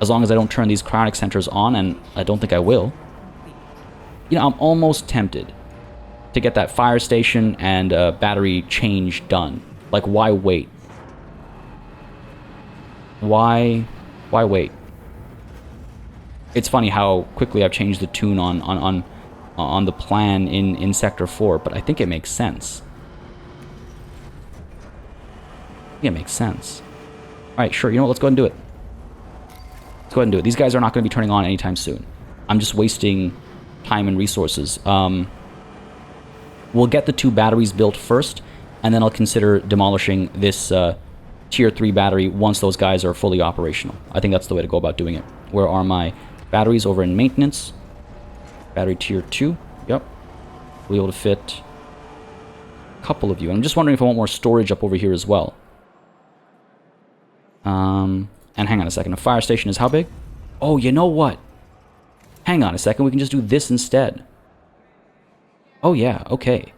As long as I don't turn these cryonic centers on, and I don't think I will. You know, I'm almost tempted to get that fire station and battery change done. Like, why wait? Why wait? It's funny how quickly I've changed the tune on the plan in Sector 4, but I think it makes sense. It makes sense. Alright, sure, you know what, let's go ahead and do it. Let's go ahead and do it. These guys are not going to be turning on anytime soon. I'm just wasting time and resources. We'll get the 2 batteries built first, and then I'll consider demolishing this Tier 3 battery once those guys are fully operational. I think that's the way to go about doing it. Where are my batteries? Over in maintenance. Battery Tier 2. Yep. We'll be able to fit a couple of you. I'm just wondering if I want more storage up over here as well. And hang on a second. A fire station is how big? Oh, you know what? Hang on a second. We can just do this instead. Oh, yeah. Okay.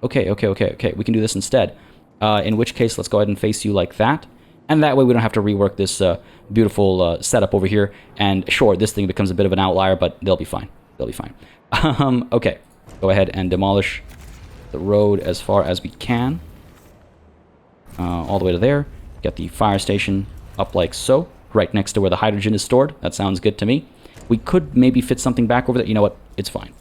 Okay. We can do this instead. In which case, let's go ahead and face you like that. And that way we don't have to rework this beautiful setup over here. And sure, this thing becomes a bit of an outlier, but they'll be fine. They'll be fine. Okay. Go ahead and demolish the road as far as we can. All the way to there. Get the fire station up like so, right next to where the hydrogen is stored. That sounds good to me. We could maybe fit something back over there. You know what? It's fine.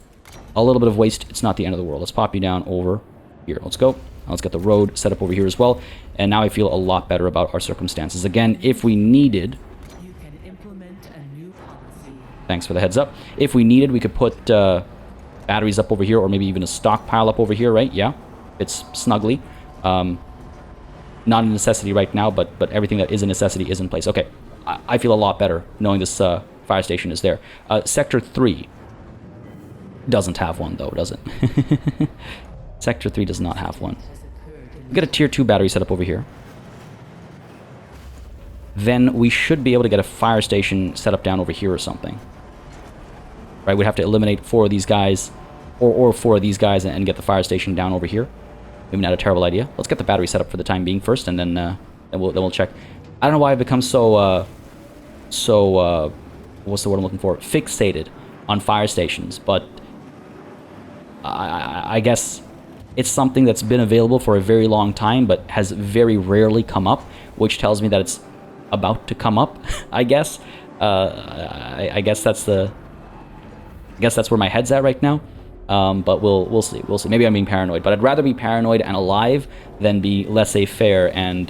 A little bit of waste. It's not the end of the world. Let's pop you down over here. Let's go. Let's get the road set up over here as well. And now I feel a lot better about our circumstances. Again, if we needed... You can implement a new policy. Thanks for the heads up. If we needed, we could put batteries up over here, or maybe even a stockpile up over here, right? Yeah. It's snugly. Not a necessity right now, but everything that is a necessity is in place. Okay, I feel a lot better knowing this fire station is there. Sector 3 doesn't have one, though, does it? Sector 3 does not have one. We've got a Tier 2 battery set up over here. Then we should be able to get a fire station set up down over here or something. Right, we'd have to eliminate 4 of these guys, or 4 of these guys, and get the fire station down over here. Maybe not a terrible idea. Let's get the battery set up for the time being first, and then we'll check. I don't know why I've become so what's the word I'm looking for? Fixated on fire stations, but I guess it's something that's been available for a very long time, but has very rarely come up, which tells me that it's about to come up. I guess. I guess that's where my head's at right now. But we'll see. We'll see. Maybe I'm being paranoid, but I'd rather be paranoid and alive than be laissez-faire and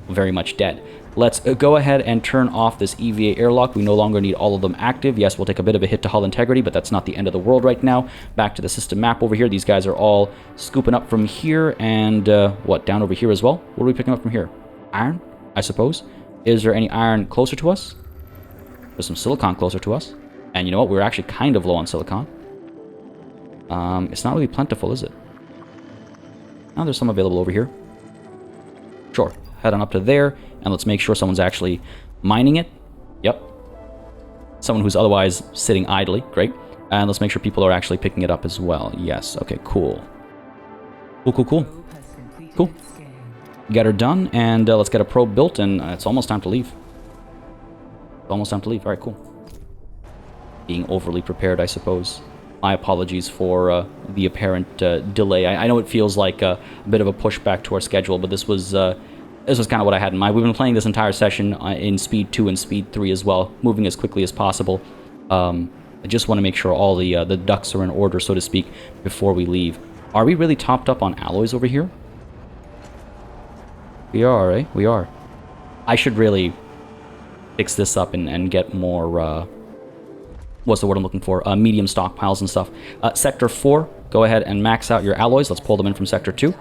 very much dead. Let's go ahead and turn off this EVA airlock. We no longer need all of them active. Yes, we'll take a bit of a hit to hull integrity, but that's not the end of the world right now. Back to the system map over here. These guys are all scooping up from here and, what, down over here as well? What are we picking up from here? Iron, I suppose. Is there any iron closer to us? There's some silicon closer to us. And you know what? We're actually kind of low on silicon. It's not really plentiful, is it? Now there's some available over here. Sure. Head on up to there, and let's make sure someone's actually mining it. Yep. Someone who's otherwise sitting idly. Great. And let's make sure people are actually picking it up as well. Yes. Okay, cool. Cool. Get her done, and let's get a probe built, and it's almost time to leave. All right, cool. Being overly prepared, I suppose. My apologies for the apparent delay. I know it feels like a bit of a pushback to our schedule, but this was kind of what I had in mind. We've been playing this entire session in Speed 2 and Speed 3 as well, moving as quickly as possible. I just want to make sure all the ducks are in order, so to speak, before we leave. Are we really topped up on alloys over here? We are, eh? We are. I should really fix this up and get more... what's the word I'm looking for? Medium stockpiles and stuff. Sector 4, go ahead and max out your alloys. Let's pull them in from Sector 2.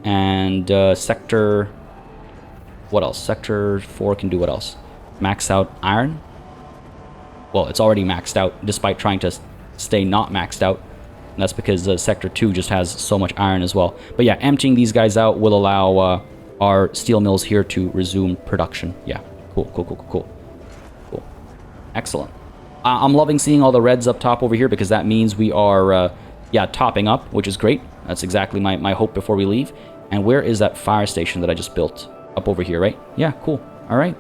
And Sector... what else? Sector 4 can do what else? Max out iron? Well, it's already maxed out, despite trying to stay not maxed out. And that's because Sector 2 just has so much iron as well. But yeah, emptying these guys out will allow our steel mills here to resume production. Yeah, cool. Excellent. I'm loving seeing all the reds up top over here because that means we are, yeah, topping up, which is great. That's exactly my hope before we leave. And where is that fire station that I just built? Up over here, right? Yeah, cool. All right.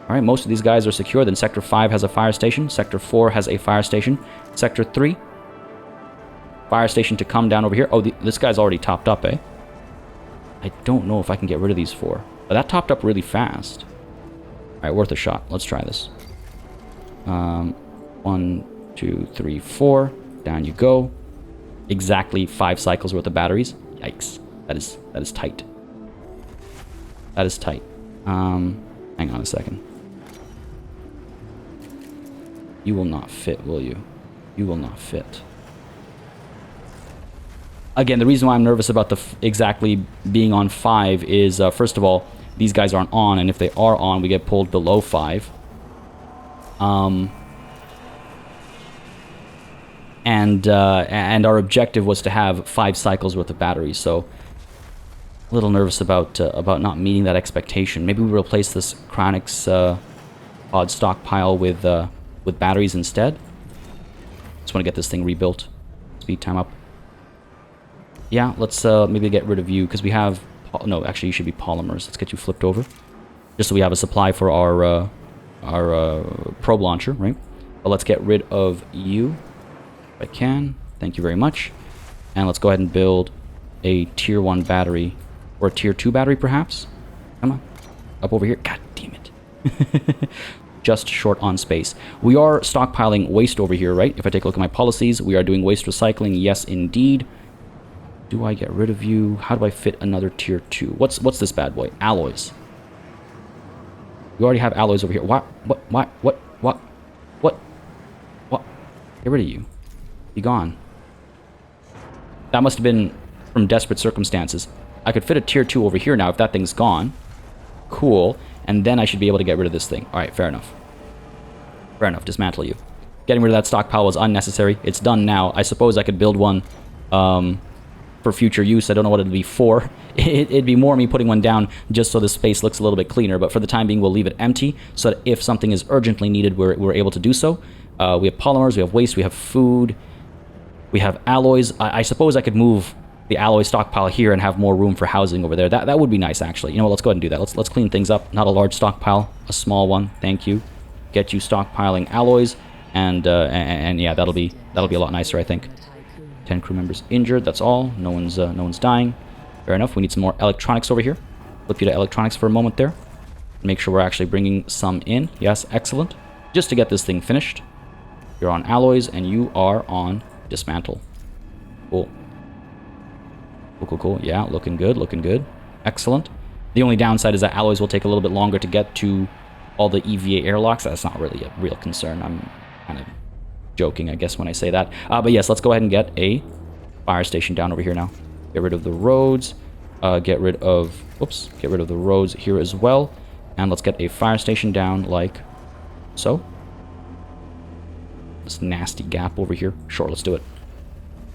All right, most of these guys are secure. Then Sector 5 has a fire station. Sector 4 has a fire station. Sector 3, fire station to come down over here. Oh, this guy's already topped up, eh? I don't know if I can get rid of these 4. But that topped up really fast. All right, worth a shot. Let's try this. 1, 2, 3, 4. Down you go. Exactly 5 cycles worth of batteries. Yikes. That is tight. That is tight. Hang on a second. You will not fit, will you? You will not fit. Again, the reason why I'm nervous about the exactly being on 5 is, first of all, these guys aren't on, and if they are on, we get pulled below 5. And our objective was to have 5 cycles worth of batteries, so a little nervous about not meeting that expectation. Maybe we replace this Chronics pod stockpile with batteries instead. Just want to get this thing rebuilt. Speed time up. Yeah, let's maybe get rid of you because we have... No, actually, you should be polymers. Let's get you flipped over. Just so we have a supply for our probe launcher, right? But let's get rid of you if I can. Thank you very much. And let's go ahead and build a tier 1 battery. Or a tier 2 battery, perhaps? Come on. Up over here. God damn it. Just short on space. We are stockpiling waste over here, right? If I take a look at my policies, we are doing waste recycling. Yes, indeed. Do I get rid of you? How do I fit another tier 2? What's this bad boy? Alloys. We already have alloys over here. What? Get rid of you. Be gone. That must have been from desperate circumstances. I could fit a tier 2 over here now if that thing's gone. Cool. And then I should be able to get rid of this thing. Alright, fair enough. Fair enough, dismantle you. Getting rid of that stockpile was unnecessary. It's done now. I suppose I could build one for future use. I don't know what it'd be for. It'd be more me putting one down just so the space looks a little bit cleaner. But for the time being, we'll leave it empty so that if something is urgently needed, we're able to do so. We have polymers, we have waste, we have food, we have alloys. I suppose I could move the alloy stockpile here and have more room for housing over there. That would be nice, actually. You know what, let's go ahead and do that. Let's clean things up. Not a large stockpile, a small one. Thank you. Get you stockpiling alloys, and yeah, that'll be a lot nicer, I think. 10 crew members injured, that's all. No one's dying. Fair enough. We need some more electronics over here. Flip you to electronics for a moment there. Make sure we're actually bringing some in. Yes, excellent. Just to get this thing finished. You're on alloys, and you are on dismantle. Cool. Cool. Yeah, looking good. Excellent. The only downside is that alloys will take a little bit longer to get to all the EVA airlocks. That's not really a real concern. I'm kind of joking, I guess, when I say that. But yes, let's go ahead and get a fire station down over here now. Get rid of the roads. Get rid of the roads here as well. And let's get a fire station down like so. This nasty gap over here. Sure, let's do it.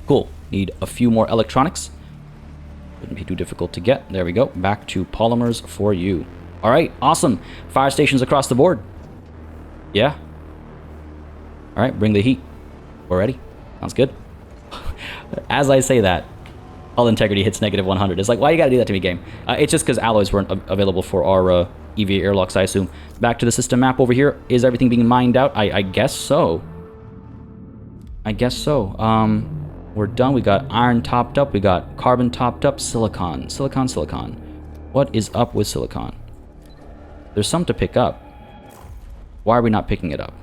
Cool. Need a few more electronics. Wouldn't be too difficult to get. There we go. Back to polymers for you. All right, awesome. Fire stations across the board. Yeah. All right, bring the heat. We're ready. Sounds good. As I say that, hull integrity hits -100. It's like, why you gotta do that to me, game? It's just because alloys weren't available for our EVA airlocks, I assume. Back to the system map over here. Is everything being mined out? I guess so. We're done. We got iron topped up. We got carbon topped up. Silicon. What is up with silicon? There's some to pick up. Why are we not picking it up?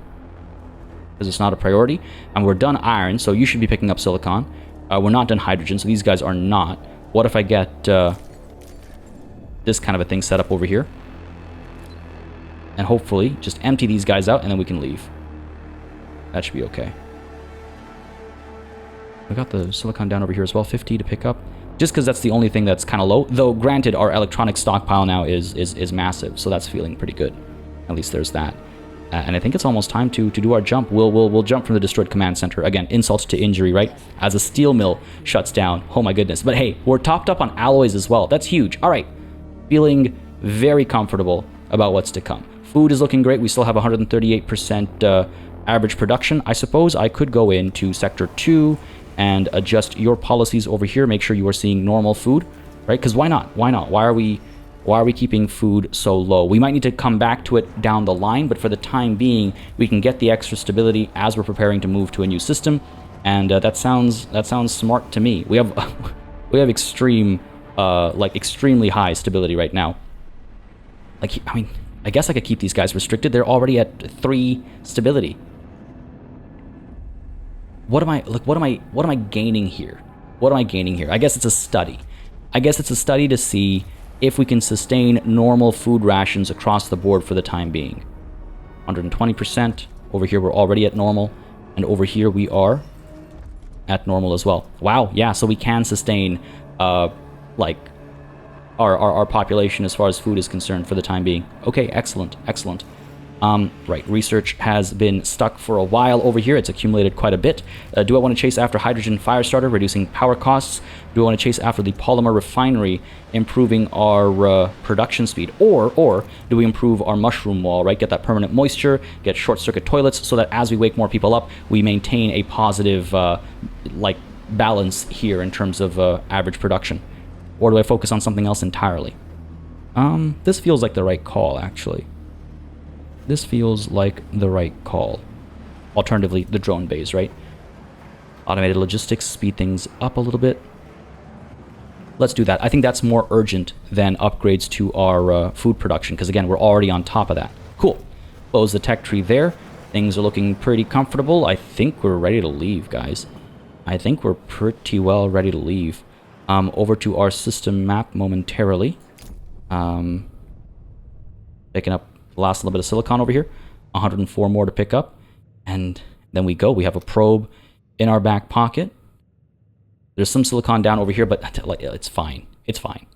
Because it's not a priority. And we're done iron, so you should be picking up silicon. We're not done hydrogen, so these guys are not. What if I get this kind of a thing set up over here? And hopefully just empty these guys out, and then we can leave. That should be okay. We got the silicon down over here as well, 50 to pick up. Just because that's the only thing that's kind of low. Though, granted, our electronic stockpile now is massive, so that's feeling pretty good. At least there's that. And I think it's almost time to do our jump. We'll jump from the destroyed command center. Again, insult to injury, right? As a steel mill shuts down. Oh my goodness. But hey, we're topped up on alloys as well. That's huge. All right. Feeling very comfortable about what's to come. Food is looking great. We still have 138% average production. I suppose I could go into Sector 2 and adjust your policies over here. Make sure you are seeing normal food, right? Because why not? Why not? Why are we keeping food so low? We might need to come back to it down the line, but for the time being, we can get the extra stability as we're preparing to move to a new system, and that sounds smart to me. We have extremely high stability right now. Like, I mean, I guess I could keep these guys restricted. They're already at 3 stability. What am I gaining here? What am I gaining here? I guess it's a study. I guess it's a study to see if we can sustain normal food rations across the board for the time being. 120%. Over here we're already at normal, and over here we are at normal as well. Wow, yeah, so we can sustain like our population as far as food is concerned for the time being. Okay, excellent, excellent. Right, research has been stuck for a while over here. It's accumulated quite a bit. Do I want to chase after hydrogen firestarter, reducing power costs? Do I want to chase after the polymer refinery, improving our production speed? Or do we improve our mushroom wall, right? Get that permanent moisture, get short circuit toilets, so that as we wake more people up, we maintain a positive like balance here in terms of average production? Or do I focus on something else entirely? This feels like the right call, actually. This feels like the right call. Alternatively, the drone bays, right? Automated logistics, speed things up a little bit. Let's do that. I think that's more urgent than upgrades to our food production, because again, we're already on top of that. Cool. Close the tech tree there. Things are looking pretty comfortable. I think we're ready to leave, guys. I think we're pretty well ready to leave. Over to our system map momentarily. Picking up the last little bit of silicon over here. 104 more to pick up. And then we go. We have a probe in our back pocket. There's some silicon down over here, but it's fine. It's fine.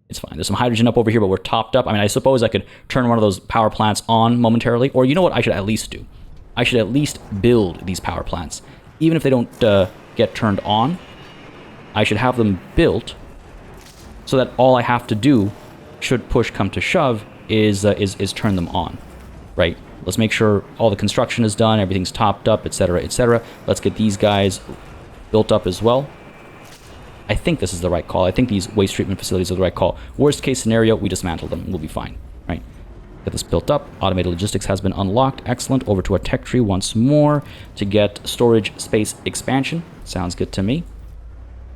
It's fine. There's some hydrogen up over here, but we're topped up. I mean, I suppose I could turn one of those power plants on momentarily. Or you know what I should at least do? I should at least build these power plants. Even if they don't get turned on, I should have them built so that all I have to do, should push come to shove, is turn them on, right? Let's make sure all the construction is done, everything's topped up, etc., etc. Let's get these guys built up as well. I think this is the right call. I think these waste treatment facilities are the right call. Worst case scenario, we dismantle them. We'll be fine, right? Get this built up. Automated logistics has been unlocked. Excellent. Over to our tech tree once more to get storage space expansion. Sounds good to me.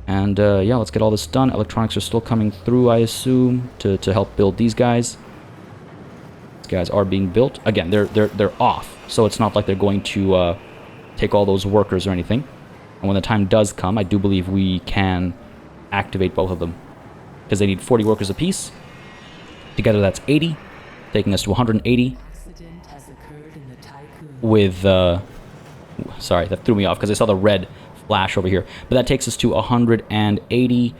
And yeah, let's get all this done. Electronics are still coming through, I assume, to help build these guys. Guys are being built. Again, they're off, so it's not like they're going to take all those workers or anything. And when the time does come, I do believe we can activate both of them, because they need 40 workers apiece. Together that's 80, taking us to 180 with sorry, that threw me off because I saw the red flash over here, but that takes us to 180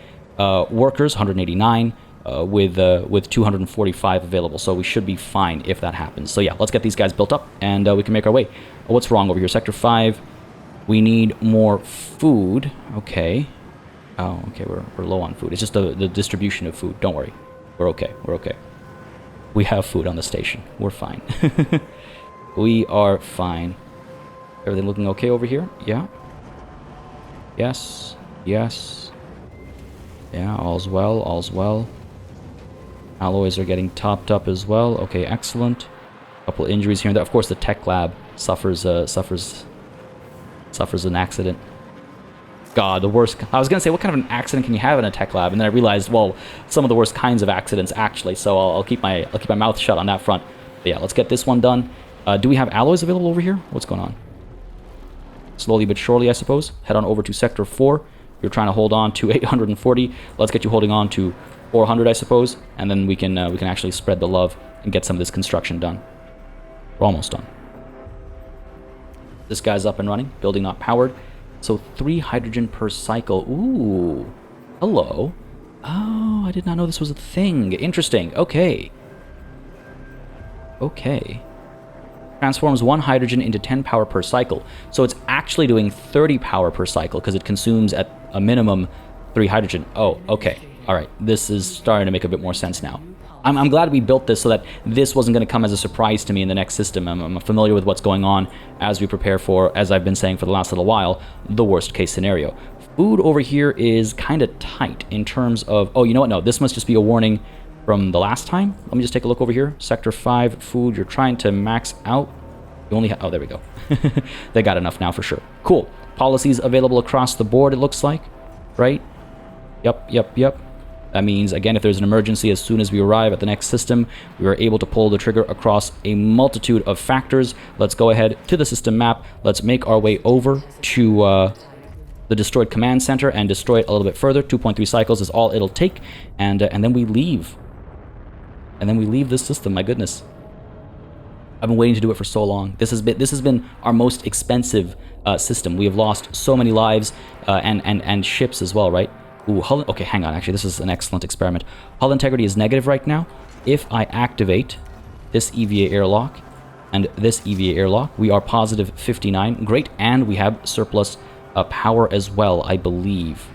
workers, 189 with 245 available, so we should be fine if that happens. So yeah, let's get these guys built up, and we can make our way. Oh, what's wrong over here? Sector 5, we need more food. Okay. Oh, okay, we're low on food. It's just the distribution of food. Don't worry. We're okay. We're okay. We have food on the station. We're fine. We are fine. Everything looking okay over here? Yeah. Yes. Yes. Yeah, all's well. All's well. Alloys are getting topped up as well. Okay, excellent. Couple injuries here and there. Of course, the tech lab suffers an accident. God, the worst. I was gonna say, what kind of an accident can you have in a tech lab? And then I realized, well, some of the worst kinds of accidents actually. So I'll keep my mouth shut on that front. But yeah, let's get this one done. Do we have alloys available over here? What's going on? Slowly but surely, I suppose. Head on over to Sector 4. You're trying to hold on to 840. Let's get you holding on to 400, I suppose, and then we can actually spread the love and get some of this construction done. We're almost done. This guy's up and running. Building not powered. So 3 hydrogen per cycle. Ooh. Hello. Oh, I did not know this was a thing. Interesting. Okay. Okay. Transforms 1 hydrogen into 10 power per cycle. So it's actually doing 30 power per cycle because it consumes at a minimum 3 hydrogen. Oh, okay. All right. This is starting to make a bit more sense now. I'm glad we built this so that this wasn't going to come as a surprise to me in the next system. I'm familiar with what's going on as we prepare for, as I've been saying for the last little while, the worst case scenario. Food over here is kind of tight in terms of... Oh, you know what? No, this must just be a warning from the last time. Let me just take a look over here. Sector 5, food. You're trying to max out. You only have... Oh, there we go. They got enough now for sure. Cool. Policies available across the board, it looks like. Right? Yep. That means, again, if there's an emergency, as soon as we arrive at the next system, we are able to pull the trigger across a multitude of factors. Let's go ahead to the system map. Let's make our way over to the destroyed command center and destroy it a little bit further. 2.3 cycles is all it'll take, and then we leave. And then we leave this system, my goodness. I've been waiting to do it for so long. This has been our most expensive system. We have lost so many lives and ships as well, right? Ooh, hull... Okay, hang on. Actually, this is an excellent experiment. Hull integrity is negative right now. If I activate this EVA airlock and this EVA airlock, we are positive 59. Great, and we have surplus power as well, I believe.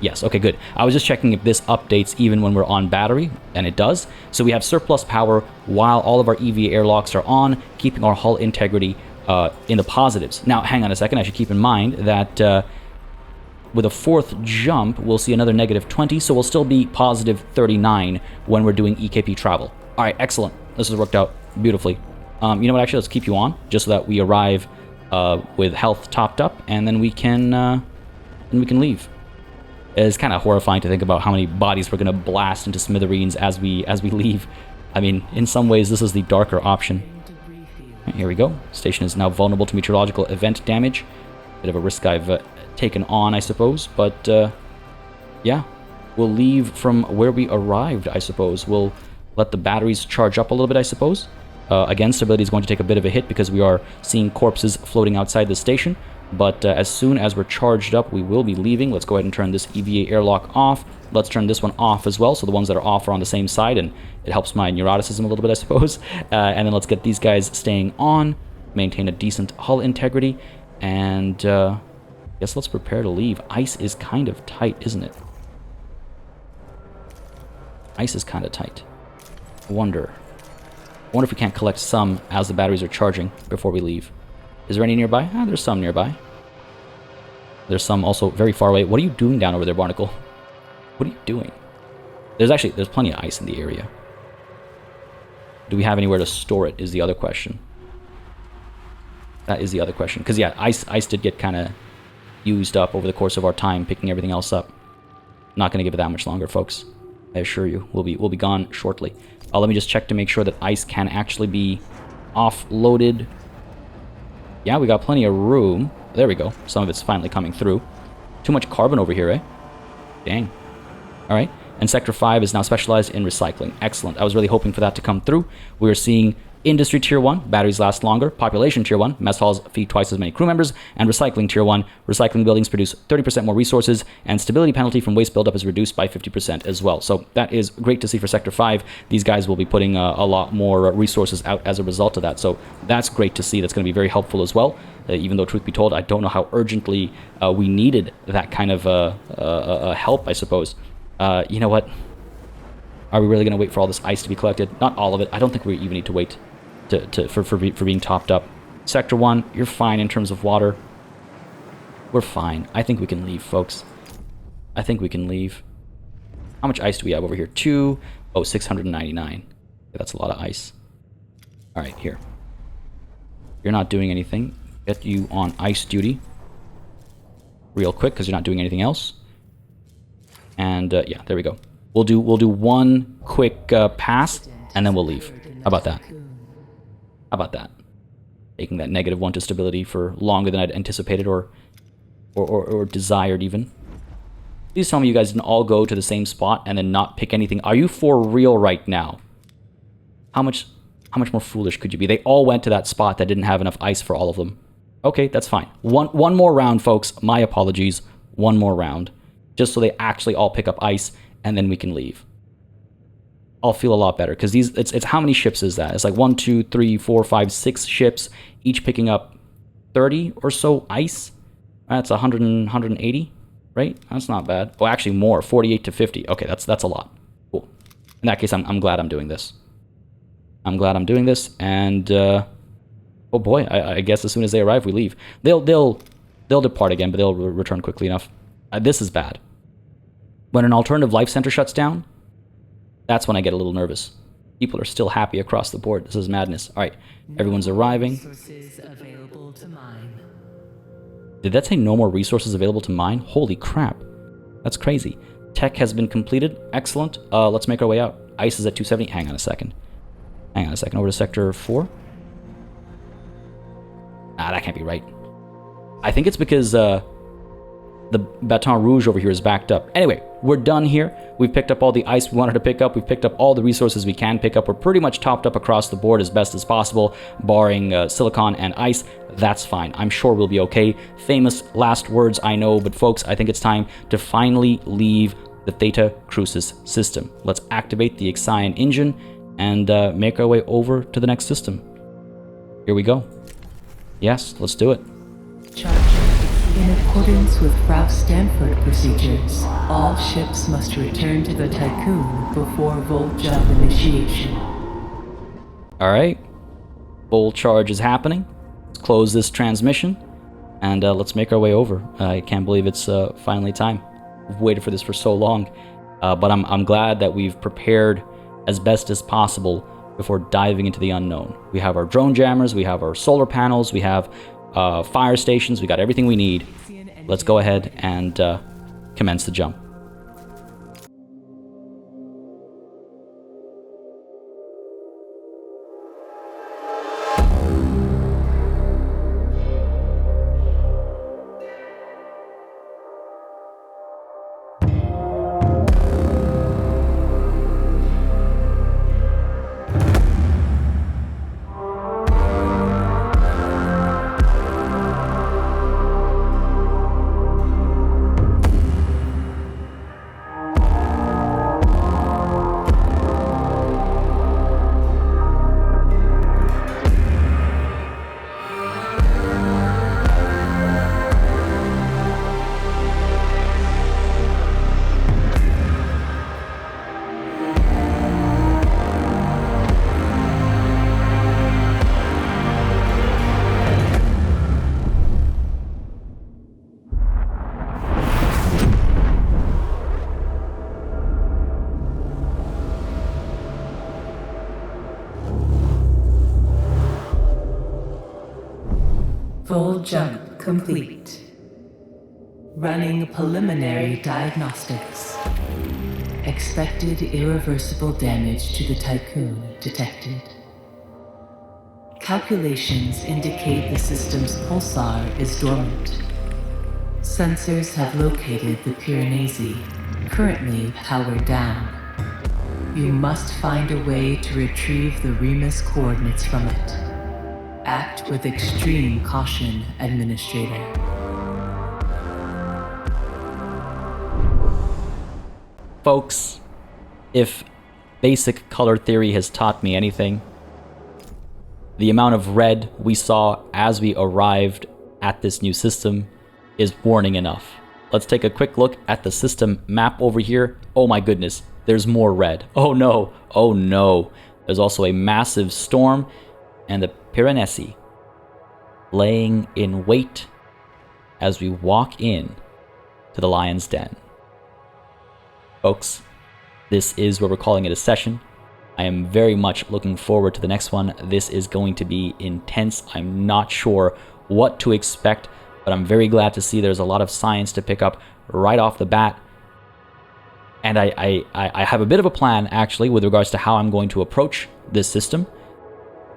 Yes, okay, good. I was just checking if this updates even when we're on battery, and it does. So we have surplus power while all of our EVA airlocks are on, keeping our hull integrity in the positives. Now, hang on a second. I should keep in mind that... with a fourth jump, we'll see another negative 20, so we'll still be positive 39 when we're doing EKP travel. All right, excellent. This has worked out beautifully. You know what, actually, let's keep you on, just so that we arrive with health topped up, and then we can leave. It's kind of horrifying to think about how many bodies we're going to blast into smithereens as we leave. I mean, in some ways, this is the darker option. Right, here we go. Station is now vulnerable to meteorological event damage. Bit of a risk I've... taken on, I suppose, but yeah, we'll leave from where we arrived, I suppose. We'll let the batteries charge up a little bit, I suppose. Again, stability is going to take a bit of a hit because we are seeing corpses floating outside the station, but as soon as we're charged up, we will be leaving. Let's go ahead and turn this EVA airlock off. Let's turn this one off as well, so the ones that are off are on the same side, and it helps my neuroticism a little bit, I suppose. And then let's get these guys staying on, maintain a decent hull integrity, and guess let's prepare to leave. Ice is kind of tight, isn't it? Ice is kind of tight. I wonder if we can't collect some as the batteries are charging before we leave. Is there any nearby? Ah, there's some nearby. There's some also very far away. What are you doing down over there, Barnacle? What are you doing? There's plenty of ice in the area. Do we have anywhere to store it is the other question. That is the other question. Because, yeah, ice did get kind of used up over the course of our time picking everything else up. Not going to give it that much longer, folks. I assure you, we'll be gone shortly. Let me just check to make sure that ice can actually be offloaded. Yeah, we got plenty of room. There we go. Some of it's finally coming through. Too much carbon over here, eh? Dang. All right. And Sector 5 is now specialized in recycling. Excellent. I was really hoping for that to come through. We are seeing Industry Tier 1, batteries last longer. Population Tier 1, mess halls feed twice as many crew members. And Recycling Tier 1, recycling buildings produce 30% more resources, and stability penalty from waste buildup is reduced by 50% as well. So that is great to see for Sector 5. These guys will be putting a lot more resources out as a result of that. So that's great to see. That's going to be very helpful as well. Even though, truth be told, I don't know how urgently we needed that kind of help, I suppose. You know what? Are we really going to wait for all this ice to be collected? Not all of it. I don't think we even need to wait for being topped up. Sector 1, you're fine in terms of water. We're fine. I think we can leave, folks. I think we can leave. How much ice do we have over here? 699. That's a lot of ice. All right, here. You're not doing anything. Get you on ice duty real quick because you're not doing anything else. And yeah, there we go. We'll do one quick pass and then we'll leave. How about that? How about that? Taking that -1 to stability for longer than I'd anticipated or desired even. Please tell me you guys didn't all go to the same spot and then not pick anything. Are you for real right now? How much more foolish could you be? They all went to that spot that didn't have enough ice for all of them. Okay, that's fine. One more round, folks. My apologies. One more round. Just so they actually all pick up ice and then we can leave. I'll feel a lot better because it's how many ships is that? It's like 1, 2, 3, 4, 5, 6 ships, each picking up 30 or so ice. That's 180, right? That's not bad. Oh, actually more, 48 to 50. Okay, that's a lot. Cool. In that case, I'm glad I'm doing this. I'm glad I'm doing this, and oh boy, I guess as soon as they arrive, we leave. They'll depart again, but they'll return quickly enough. This is bad. When an alternative life center shuts down, that's when I get a little nervous. People are still happy across the board. This is madness. All right, everyone's arriving.
Available to mine.
Did that say no more resources available to mine? Holy crap. That's crazy. Tech has been completed. Excellent. Let's make our way out. Ice is at 270. Hang on a second. Over to Sector 4. That can't be right. I think it's because the Baton Rouge over here is backed up. Anyway, we're done here. We've picked up all the ice we wanted to pick up. We've picked up all the resources we can pick up. We're pretty much topped up across the board as best as possible, barring silicon and ice. That's fine. I'm sure we'll be okay. Famous last words, I know, but folks, I think it's time to finally leave the Theta Crucis system. Let's activate the IXION engine and make our way over to the next system. Here we go. Yes, let's do it.
In accordance with Ralph Stanford procedures, all ships must return to the Tiqqun before volt jump initiation.
All right. Full charge is happening. Let's close this transmission, and let's make our way over. I can't believe it's finally time. We've waited for this for so long, but I'm glad that we've prepared as best as possible before diving into the unknown. We have our drone jammers, we have our solar panels, we have fire stations, we got everything we need. Let's go ahead and commence the jump.
Full jump complete. Running preliminary diagnostics. Expected irreversible damage to the Tiqqun detected. Calculations indicate the system's pulsar is dormant. Sensors have located the Piranesi, currently powered down. You must find a way to retrieve the Remus coordinates from it. Act with extreme caution, Administrator.
Folks, if basic color theory has taught me anything, the amount of red we saw as we arrived at this new system is warning enough. Let's take a quick look at the system map over here. Oh my goodness, there's more red. Oh no, oh no. There's also a massive storm and the Piranesi laying in wait as we walk in to the Lion's Den. Folks, this is where we're calling it a session. I am very much looking forward to the next one. This is going to be intense. I'm not sure what to expect, but I'm very glad to see there's a lot of science to pick up right off the bat. And I have a bit of a plan, actually, with regards to how I'm going to approach this system.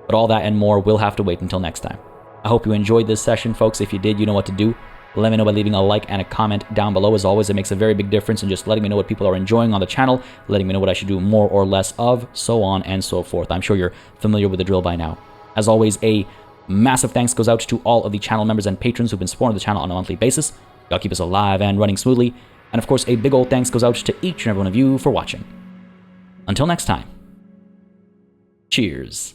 But all that and more will have to wait until next time. I hope you enjoyed this session, folks. If you did, you know what to do. Let me know by leaving a like and a comment down below. As always, it makes a very big difference in just letting me know what people are enjoying on the channel, letting me know what I should do more or less of, so on and so forth. I'm sure you're familiar with the drill by now. As always, a massive thanks goes out to all of the channel members and patrons who've been supporting the channel on a monthly basis. Y'all keep us alive and running smoothly. And of course, a big old thanks goes out to each and every one of you for watching. Until next time, cheers.